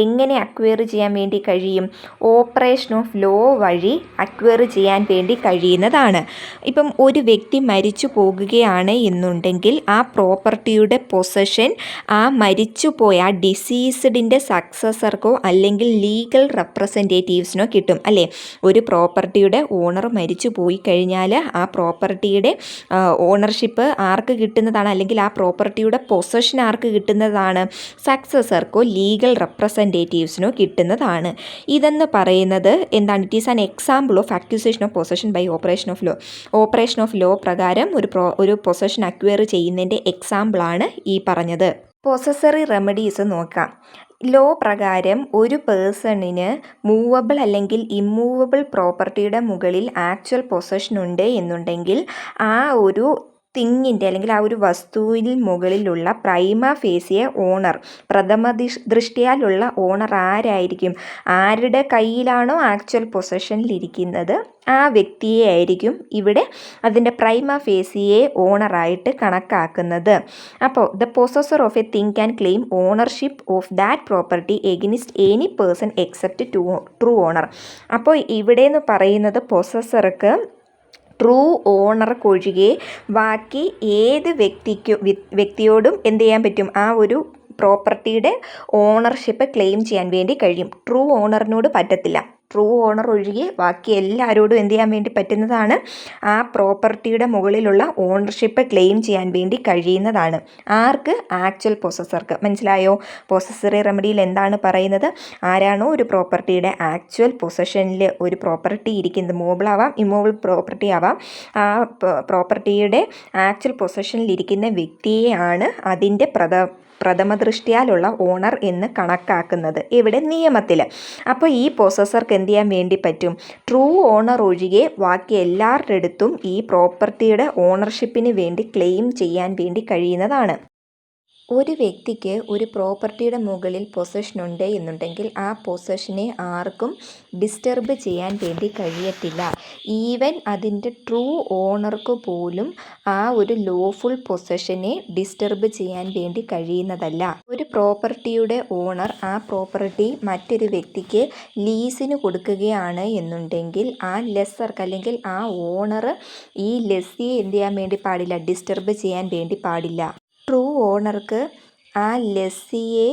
എങ്ങനെ അക്വയർ ചെയ്യാൻ വേണ്ടി കഴിയും? ഓപ്പറേഷൻ ഓഫ് ലോ വഴി അക്വയർ ചെയ്യാൻ വേണ്ടി കഴിയുന്നതാണ്. ഇപ്പം ഒരു വ്യക്തി മരിച്ചു പോകുകയാണ് എന്നുണ്ടെങ്കിൽ ആ പ്രോപ്പർട്ടിയുടെ പൊസഷൻ ആ മരിച്ചുപോയ ആ ഡിസീസ്ഡിൻ്റെ സക്സസർക്കോ അല്ലെങ്കിൽ ലീഗൽ റെപ്രസെൻറ്റേറ്റീവ്സിനോ കിട്ടും അല്ലേ? ഒരു പ്രോപ്പർട്ടിയുടെ ഓണർ മരിച്ചു പോയി കഴിഞ്ഞാൽ ആ പ്രോപ്പർട്ടിയുടെ ഓണർഷിപ്പ് ആർക്ക് കിട്ടുന്നതാണ്? അല്ലെങ്കിൽ ആ പ്രോപ്പർട്ടിയുടെ പൊസഷൻ ആർക്ക് കിട്ടുന്നതാണ്? സക്സസർക്കോ ലീഗൽ റെപ്രസെൻറ്റേറ്റീവ്സിനോ കിട്ടുന്നതാണ്. ഇതെന്ന് പറയുന്നത് എന്താണ്? It is an example of acquisition of possession by operation of law. Operation of law പ്രകാരം ഒരു പൊസഷൻ അക്വയർ ചെയ്യുന്നതിൻ്റെ എക്സാമ്പിളാണ് ഈ പറഞ്ഞത്. പൊസസറി റെമഡീസ് നോക്കാം. ലോ പ്രകാരം ഒരു പേഴ്സണിന് മൂവബിൾ അല്ലെങ്കിൽ ഇമ്മൂവബിൾ പ്രോപ്പർട്ടിയുടെ മുകളിൽ ആക്ച്വൽ പൊസഷൻ ഉണ്ട് എന്നുണ്ടെങ്കിൽ ആ ഒരു തിങ്ങിൻ്റെ അല്ലെങ്കിൽ ആ ഒരു വസ്തുവിന് മുകളിലുള്ള പ്രൈമ ഫേസിയ ഓണർ, പ്രഥമ ദൃഷ്ടിയാലുള്ള ഓണർ ആരായിരിക്കും? ആരുടെ കയ്യിലാണോ ആക്ച്വൽ പൊസഷനിലിരിക്കുന്നത് ആ വ്യക്തിയെ ആയിരിക്കും ഇവിടെ അതിൻ്റെ പ്രൈമ ഫേസിയെ ഓണറായിട്ട് കണക്കാക്കുന്നത്. അപ്പോൾ the possessor of a thing can claim ownership of that property against any person except true owner. അപ്പോൾ ഇവിടെ എന്ന് പറയുന്നത് പൊസസർക്ക് ട്രൂ ഓണർക്കൊഴികെ ബാക്കി ഏത് വ്യക്തിയോടും എന്ത് ചെയ്യാൻ പറ്റും? ആ ഒരു പ്രോപ്പർട്ടിയുടെ ഓണർഷിപ്പ് ക്ലെയിം ചെയ്യാൻ വേണ്ടി കഴിയും. ട്രൂ ഓണറിനോട് പറ്റത്തില്ല. ട്രൂ ഓണർ ഒഴികെ ബാക്കി എല്ലാവരോടും എന്ത് ചെയ്യാൻ വേണ്ടി പറ്റുന്നതാണ്, ആ പ്രോപ്പർട്ടിയുടെ മുകളിലുള്ള ഓണർഷിപ്പ് ക്ലെയിം ചെയ്യാൻ വേണ്ടി കഴിയുന്നതാണ്. ആർക്ക്? ആക്ച്വൽ പൊസസർക്ക്. മനസ്സിലായോ? പൊസസറി റെമഡിയിൽ എന്താണ് പറയുന്നത്? ആരാണോ ഒരു പ്രോപ്പർട്ടിയുടെ ആക്ച്വൽ പൊസഷനിൽ ഒരു പ്രോപ്പർട്ടി ഇരിക്കുന്നത്, മൂവബിളാവാം ഇമ്മൂവബിൾ പ്രോപ്പർട്ടി ആവാം, ആ പ്രോപ്പർട്ടിയുടെ ആക്ച്വൽ പൊസഷനിൽ ഇരിക്കുന്ന വ്യക്തിയെയാണ് അതിൻ്റെ പ്രഥമ ദൃഷ്ടിയാലുള്ള ഓണർ എന്ന് കണക്കാക്കുന്നത്. ഇവിടെ നിയമത്തിൽ. അപ്പോൾ ഈ പൊസസർക്ക് എന്ത് ചെയ്യാൻ വേണ്ടി പറ്റും? ട്രൂ ഓണർ ഒഴികെ ബാക്കി എല്ലാവരുടെ അടുത്തും ഈ പ്രോപ്പർട്ടിയുടെ ഓണർഷിപ്പിന് വേണ്ടി ക്ലെയിം ചെയ്യാൻ വേണ്ടി കഴിയുന്നതാണ്. ഒരു വ്യക്തിക്ക് ഒരു പ്രോപ്പർട്ടിയുടെ മുകളിൽ പൊസഷൻ ഉണ്ട് എന്നുണ്ടെങ്കിൽ ആ പൊസഷനെ ആർക്കും ഡിസ്റ്റർബ് ചെയ്യാൻ വേണ്ടി കഴിയത്തില്ല. ഈവൻ അതിൻ്റെ ട്രൂ ഓണർക്ക് പോലും ആ ഒരു ലോഫുൾ പൊസഷനെ ഡിസ്റ്റർബ് ചെയ്യാൻ വേണ്ടി കഴിയുന്നതല്ല. ഒരു പ്രോപ്പർട്ടിയുടെ ഓണർ ആ പ്രോപ്പർട്ടി മറ്റൊരു വ്യക്തിക്ക് ലീസിന് കൊടുക്കുകയാണ് എന്നുണ്ടെങ്കിൽ ആ ലെസ്സർക്ക് അല്ലെങ്കിൽ ആ ഓണർ ഈ ലെസ്സിയെ എന്ത് ചെയ്യാൻ വേണ്ടി പാടില്ല? ഡിസ്റ്റർബ് ചെയ്യാൻ വേണ്ടി പാടില്ല. ട്രൂ ഓണർക്ക് ആ ലെസ്സിയെ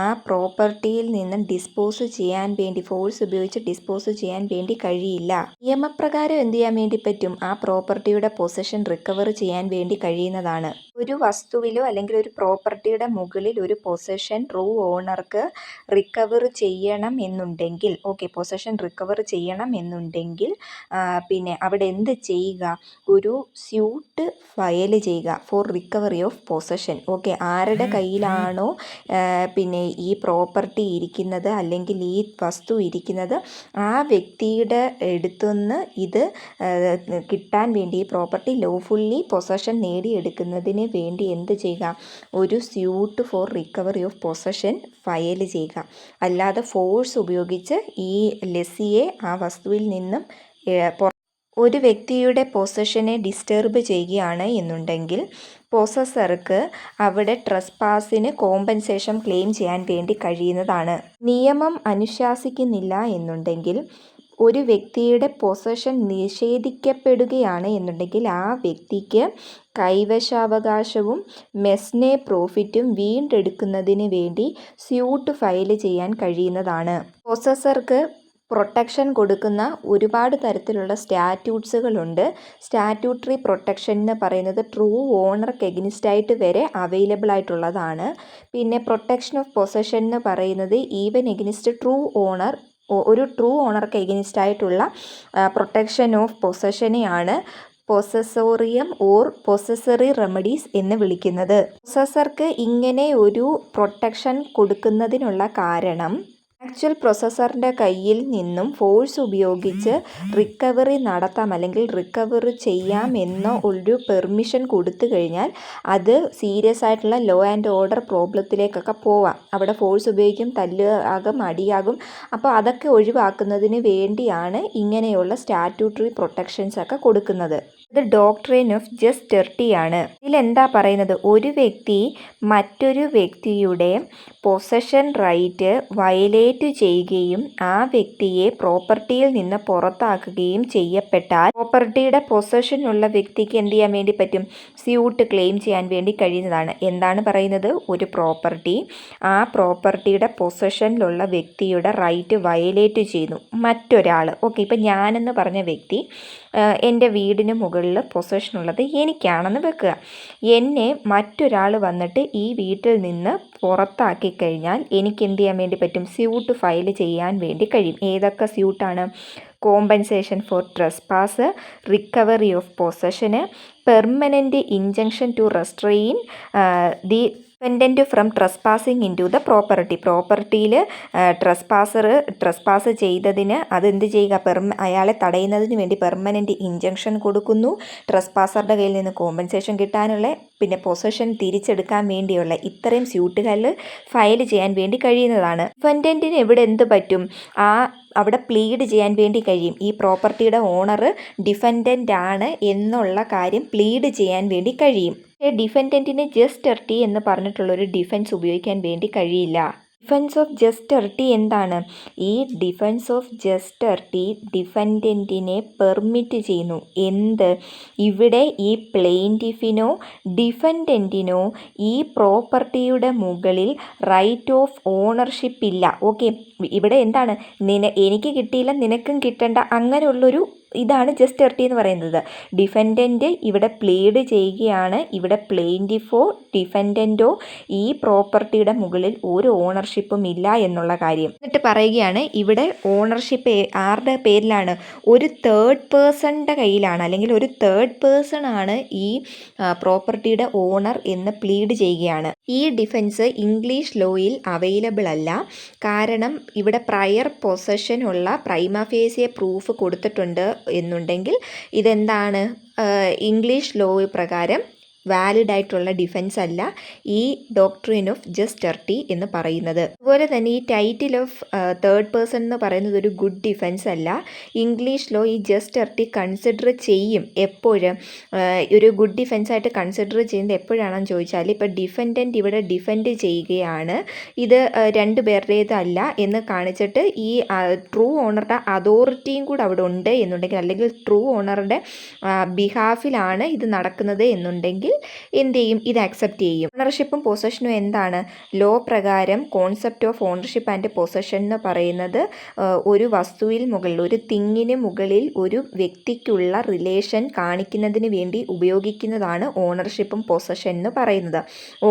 ആ പ്രോപ്പർട്ടിയിൽ നിന്ന് ഡിസ്പോസ് ചെയ്യാൻ വേണ്ടി, ഫോഴ്സ് ഉപയോഗിച്ച് ഡിസ്പോസ് ചെയ്യാൻ വേണ്ടി കഴിയില്ല. നിയമപ്രകാരം എന്ത് ചെയ്യാൻ വേണ്ടി പറ്റും? ആ പ്രോപ്പർട്ടിയുടെ പൊസഷൻ റിക്കവർ ചെയ്യാൻ വേണ്ടി കഴിയുന്നതാണ്. ഒരു വസ്തുവിലോ അല്ലെങ്കിൽ ഒരു പ്രോപ്പർട്ടിയുടെ മുകളിൽ ഒരു പൊസഷൻ ട്രൂ ഓണർക്ക് റിക്കവർ ചെയ്യണം എന്നുണ്ടെങ്കിൽ, പൊസഷൻ റിക്കവർ ചെയ്യണം എന്നുണ്ടെങ്കിൽ പിന്നെ അവിടെ എന്ത് ചെയ്യുക? ഒരു സ്യൂട്ട് ഫയൽ ചെയ്യുക ഫോർ റിക്കവറി ഓഫ് പൊസഷൻ. ആരുടെ കയ്യിലാണോ പിന്നെ ഈ പ്രോപ്പർട്ടി ഇരിക്കുന്നത് അല്ലെങ്കിൽ ഈ വസ്തു ഇരിക്കുന്നത്, ആ വ്യക്തിയുടെ അടുത്തുനിന്ന് ഇത് കിട്ടാൻ വേണ്ടി, ഈ പ്രോപ്പർട്ടി ലോഫുള്ളി പൊസഷൻ നേടിയെടുക്കുന്നതിന് വേണ്ടി എന്ത് ചെയ്യുക? ഒരു suit for recovery of possession file ചെയ്യുക. അല്ലാതെ ഫോഴ്സ് ഉപയോഗിച്ച് ഈ ലെസ്സിയെ ആ വസ്തുവിൽ നിന്നും ഒരു വ്യക്തിയുടെ പൊസഷനെ ഡിസ്റ്റർബ് ചെയ്യുകയാണ് എന്നുണ്ടെങ്കിൽ പൊസസർക്ക് അവിടെ ട്രസ്പാസിന് കോമ്പൻസേഷൻ ക്ലെയിം ചെയ്യാൻ വേണ്ടി കഴിയുന്നതാണ്. നിയമം അനുശാസിക്കുന്നില്ല എന്നുണ്ടെങ്കിൽ ഒരു വ്യക്തിയുടെ പൊസഷൻ നിഷേധിക്കപ്പെടുകയാണ് എന്നുണ്ടെങ്കിൽ ആ വ്യക്തിക്ക് കൈവശാവകാശവും മെസ്നെ പ്രോഫിറ്റും വീണ്ടെടുക്കുന്നതിന് വേണ്ടി സ്യൂട്ട് ഫയൽ ചെയ്യാൻ കഴിയുന്നതാണ്. പൊസസർക്ക് പ്രൊട്ടക്ഷൻ കൊടുക്കുന്ന ഒരുപാട് തരത്തിലുള്ള സ്റ്റാറ്റ്യൂട്ട്സുകളുണ്ട്. സ്റ്റാറ്റ്യൂട്ടറി പ്രൊട്ടക്ഷൻ എന്ന് പറയുന്നത് ട്രൂ ഓണർക്ക് എഗനിസ്റ്റായിട്ട് വരെ അവൈലബിൾ ആയിട്ടുള്ളതാണ്. പിന്നെ പ്രൊട്ടക്ഷൻ ഓഫ് പൊസഷൻ എന്ന് പറയുന്നത് ഈവൻ എഗനിസ്റ്റ് ട്രൂ ഓണർ, ഒരു ട്രൂ ഓണർക്ക് എഗനിസ്റ്റായിട്ടുള്ള പ്രൊട്ടക്ഷൻ ഓഫ് പൊസഷനെയാണ് പൊസസോറിയം ഓർ പൊസസറി റെമഡീസ് എന്ന് വിളിക്കുന്നത്. പൊസസർക്ക് ഇങ്ങനെ ഒരു പ്രൊട്ടക്ഷൻ കൊടുക്കുന്നതിനുള്ള കാരണം ആക്ച്വൽ പൊസസറിൻ്റെ കയ്യിൽ നിന്നും ഫോഴ്സ് ഉപയോഗിച്ച് റിക്കവറി നടത്താം അല്ലെങ്കിൽ റിക്കവർ ചെയ്യാം എന്ന ഒരു പെർമിഷൻ കൊടുത്തു കഴിഞ്ഞാൽ അത് സീരിയസ് ആയിട്ടുള്ള ലോ ആൻഡ് ഓർഡർ പ്രോബ്ലത്തിലേക്കൊക്കെ പോവാം. അവിടെ ഫോഴ്സ് ഉപയോഗിക്കും, തല്ല് ആകും, അടിയാകും. അപ്പോൾ അതൊക്കെ ഒഴിവാക്കുന്നതിന് വേണ്ടിയാണ് ഇങ്ങനെയുള്ള സ്റ്റാറ്റ്യൂട്ടറി പ്രൊട്ടക്ഷൻസ് ഒക്കെ കൊടുക്കുന്നത്. ഇത് ഡോക്ട്രിൻ ഓഫ് ജസ്റ്റ് ആണ്. ഇതിലെന്താ പറയുന്നത്? ഒരു വ്യക്തി മറ്റൊരു വ്യക്തിയുടെ പൊസഷൻ റൈറ്റ് വയലേറ്റ് ചെയ്യുകയും ആ വ്യക്തിയെ പ്രോപ്പർട്ടിയിൽ നിന്ന് പുറത്താക്കുകയും ചെയ്യപ്പെട്ടാൽ പ്രോപ്പർട്ടിയുടെ പൊസഷനുള്ള വ്യക്തിക്ക് എന്ത് ചെയ്യാൻ വേണ്ടി പറ്റും? സ്യൂട്ട് ക്ലെയിം ചെയ്യാൻ വേണ്ടി കഴിയുന്നതാണ്. എന്താണ് പറയുന്നത്? ഒരു പ്രോപ്പർട്ടി, ആ പ്രോപ്പർട്ടിയുടെ പൊസഷനിലുള്ള വ്യക്തിയുടെ റൈറ്റ് വയലേറ്റ് ചെയ്യുന്നു മറ്റൊരാൾ. ഇപ്പം ഞാനെന്ന് പറഞ്ഞ വ്യക്തി എൻ്റെ വീടിന് മുകളിൽ പൊസഷനുള്ളത് എനിക്കാണെന്ന് വെക്കുക. എന്നെ മറ്റൊരാൾ വന്നിട്ട് ഈ വീട്ടിൽ നിന്ന് പുറത്താക്കി കഴിഞ്ഞാൽ എനിക്ക് എന്ത് ചെയ്യാൻ വേണ്ടി പറ്റും? സ്യൂട്ട് ഫയൽ ചെയ്യാൻ വേണ്ടി കഴിയും. ഏതൊക്കെ സ്യൂട്ടാണ്? Compensation for trespass, recovery of പൊസഷന്, permanent injunction to restrain the defendant from trespassing into the property. പ്രോപ്പർട്ടിയിൽ ട്രസ്പാസ് ചെയ്തതിന് അതെന്ത് ചെയ്യുക? അയാളെ തടയുന്നതിന് വേണ്ടി പെർമനൻറ്റ് ഇൻജങ്ഷൻ കൊടുക്കുന്നു. ട്രസ്പാസറുടെ കയ്യിൽ നിന്ന് കോമ്പൻസേഷൻ കിട്ടാനുള്ള, പിന്നെ പൊസഷൻ തിരിച്ചെടുക്കാൻ വേണ്ടിയുള്ള ഇത്രയും സ്യൂട്ടുകളിൽ ഫയൽ ചെയ്യാൻ വേണ്ടി കഴിയുന്നതാണ്. ഡിഫൻഡൻറ്റിന് ഇവിടെ എന്ത് പറ്റും? അവിടെ പ്ലീഡ് ചെയ്യാൻ വേണ്ടി കഴിയും. ഈ പ്രോപ്പർട്ടിയുടെ ഓണർ ഡിഫൻഡൻ്റ് ആണ് എന്നുള്ള കാര്യം പ്ലീഡ് ചെയ്യാൻ വേണ്ടി കഴിയും. ഡിഫൻഡൻറ്റിന് ജസ്റ്റ് എന്ന് പറഞ്ഞിട്ടുള്ളൊരു ഡിഫൻസ് ഉപയോഗിക്കാൻ വേണ്ടി കഴിയില്ല. ഡിഫൻസ് ഓഫ് ജസ്റ്റർട്ടി എന്താണ്? ഈ ഡിഫൻസ് ഓഫ് ജസ്റ്റർട്ടി ഡിഫൻഡൻറ്റിനെ പെർമിറ്റ് ചെയ്യുന്നു. എന്ത്? ഇവിടെ ഈ പ്ലെയിൻറ്റിഫിനോ ഡിഫൻഡൻറ്റിനോ ഈ പ്രോപ്പർട്ടിയുടെ മുകളിൽ റൈറ്റ് ഓഫ് ഓണർഷിപ്പ് ഇല്ല. ഓക്കെ, ഇവിടെ എന്താണ്, എനിക്ക് കിട്ടിയില്ല നിനക്കും കിട്ടേണ്ട, അങ്ങനെയുള്ളൊരു ഇതാണ് ജസ്റ്റർട്ടി എന്ന് പറയുന്നത്. ഡിഫൻഡൻറ്റ് ഇവിടെ പ്ലീഡ് ചെയ്യുകയാണ്. ഇവിടെ പ്ലെയിൻറ്റിഫോ ഡിഫൻഡൻറ്റോ ഈ പ്രോപ്പർട്ടിയുടെ മുകളിൽ ഒരു ഓണർഷിപ്പും ഇല്ല എന്നുള്ള കാര്യം. എന്നിട്ട് പറയുകയാണ് ഇവിടെ ഓണർഷിപ്പ് ആരുടെ പേരിലാണ്? ഒരു തേർഡ് പേഴ്സണിൻ്റെ കയ്യിലാണ്, അല്ലെങ്കിൽ ഒരു തേർഡ് പേഴ്സൺ ആണ് ഈ പ്രോപ്പർട്ടിയുടെ ഓണർ എന്ന് പ്ലീഡ് ചെയ്യുകയാണ്. ഈ ഡിഫൻസ് ഇംഗ്ലീഷ് ലോയിൽ അവൈലബിൾ അല്ല. കാരണം ഇവിടെ പ്രയർ പൊസഷൻ ഉള്ള പ്രൈമ ഫേസിയെ പ്രൂഫ് കൊടുത്തിട്ടുണ്ട് എന്നുണ്ടെങ്കിൽ ഇതെന്താണ്, ഇംഗ്ലീഷ് ലോ പ്രകാരം വാലിഡ് ആയിട്ടുള്ള ഡിഫൻസ് അല്ല ഈ ഡോക്ട്രിൻ ഓഫ് ജസ്റ്റർട്ടി എന്ന് പറയുന്നത്. അതുപോലെ തന്നെ ഈ ടൈറ്റിൽ ഓഫ് തേർഡ് പേഴ്സൺ എന്ന് പറയുന്നത് ഒരു ഗുഡ് ഡിഫൻസ് അല്ല. ഇംഗ്ലീഷ് ലോ ഈ ജസ്റ്റർട്ടി കൺസിഡർ ചെയ്യും. എപ്പോഴും ഒരു ഗുഡ് ഡിഫൻസ് ആയിട്ട് കൺസിഡർ ചെയ്യുന്നത് എപ്പോഴാണെന്ന് ചോദിച്ചാൽ, ഇപ്പോൾ ഡിഫൻഡൻറ്റ് ഇവിടെ ഡിഫെൻഡ് ചെയ്യുകയാണ്, ഇത് രണ്ടുപേരുടേതല്ല എന്ന് കാണിച്ചിട്ട് ഈ ട്രൂ ഓണറുടെ അതോറിറ്റിയും കൂടെ അവിടെ ഉണ്ട് എന്നുണ്ടെങ്കിൽ, അല്ലെങ്കിൽ ട്രൂ ഓണറുടെ ബിഹാഫിലാണ് ഇത് നടക്കുന്നത് എന്നുണ്ടെങ്കിൽ എന്ത് ചെയ്യും, ഇത് അക്സെപ്റ്റ് ചെയ്യും. ഓണർഷിപ്പും പൊസഷനും എന്താണ്? ലോ പ്രകാരം concept of ownership and possession എന്ന് പറയുന്നത് ഒരു വസ്തുവിൽ മുകളിൽ, ഒരു തിങ്ങിന് മുകളിൽ ഒരു വ്യക്തിക്കുള്ള റിലേഷൻ കാണിക്കുന്നതിന് വേണ്ടി ഉപയോഗിക്കുന്നതാണ് ഓണർഷിപ്പും പൊസഷൻ എന്ന് പറയുന്നത്.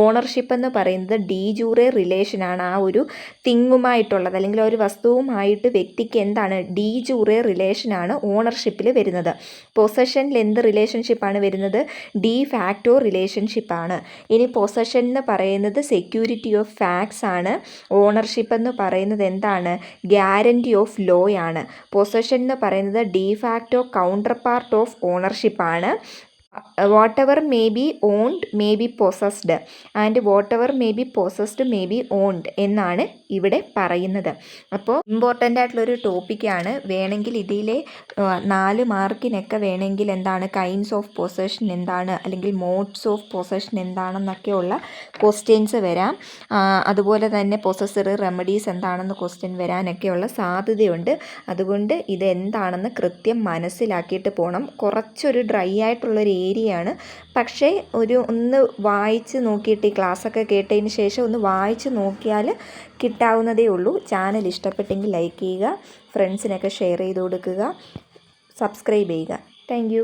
ഓണർഷിപ്പ് എന്ന് പറയുന്നത് ഡി ജൂറെ റിലേഷനാണ് ആ ഒരു തിങ്ങുമായിട്ടുള്ളത്, അല്ലെങ്കിൽ ഒരു വസ്തുവുമായിട്ട് വ്യക്തിക്ക് എന്താണ്, ഡി ജൂറെ റിലേഷനാണ് ഓണർഷിപ്പിൽ വരുന്നത്. പൊസഷനിൽ എന്ത് റിലേഷൻഷിപ്പാണ് വരുന്നത്? ഡി ഫാക്ടോ റിലേഷൻഷിപ്പാണ്. ഇനി പൊസഷൻ എന്ന് പറയുന്നത് സെക്യൂരിറ്റി ഓഫ് ഫാക്ട്സ് ആണ്. ഓണർഷിപ്പ് എന്ന് പറയുന്നത് എന്താണ്? ഗ്യാരൻറ്റി ഓഫ് ലോ ആണ്. പൊസഷൻ എന്ന് പറയുന്നത് de facto counterpart of ഓണർഷിപ്പാണ്. Whatever may be owned may be possessed and whatever may be possessed may be owned എന്നാണ് ഇവിടെ പറയുന്നത്. അപ്പോൾ ഇമ്പോർട്ടൻ്റ് ആയിട്ടുള്ളൊരു ടോപ്പിക്കാണ്. വേണമെങ്കിൽ ഇതിലെ 4 മാർക്കിനൊക്കെ വേണമെങ്കിൽ എന്താണ് കൈൻഡ്സ് ഓഫ് പൊസഷൻ എന്താണ്, അല്ലെങ്കിൽ മോഡ്സ് ഓഫ് പൊസഷൻ എന്താണെന്നൊക്കെയുള്ള ക്വസ്റ്റ്യൻസ് വരാം. അതുപോലെ തന്നെ പൊസസറി റെമഡീസ് എന്താണെന്ന് ക്വസ്റ്റ്യൻ വരാനൊക്കെയുള്ള സാധ്യതയുണ്ട്. അതുകൊണ്ട് ഇത് എന്താണെന്ന് കൃത്യം മനസ്സിലാക്കിയിട്ട് പോകണം. കുറച്ചൊരു ഡ്രൈ ആയിട്ടുള്ളൊരു ഏരിയയാണ്, പക്ഷേ ഒന്ന് വായിച്ച് നോക്കിയിട്ട് ഈ ക്ലാസ്സൊക്കെ കേട്ടതിന് ശേഷം ഒന്ന് വായിച്ച് നോക്കിയാൽ കിട്ടാവുന്നതേ ഉള്ളൂ. ചാനൽ ഇഷ്ടപ്പെട്ടെങ്കിൽ ലൈക്ക് ചെയ്യുക, ഫ്രണ്ട്സിനൊക്കെ ഷെയർ ചെയ്ത് കൊടുക്കുക, സബ്സ്ക്രൈബ് ചെയ്യുക. താങ്ക്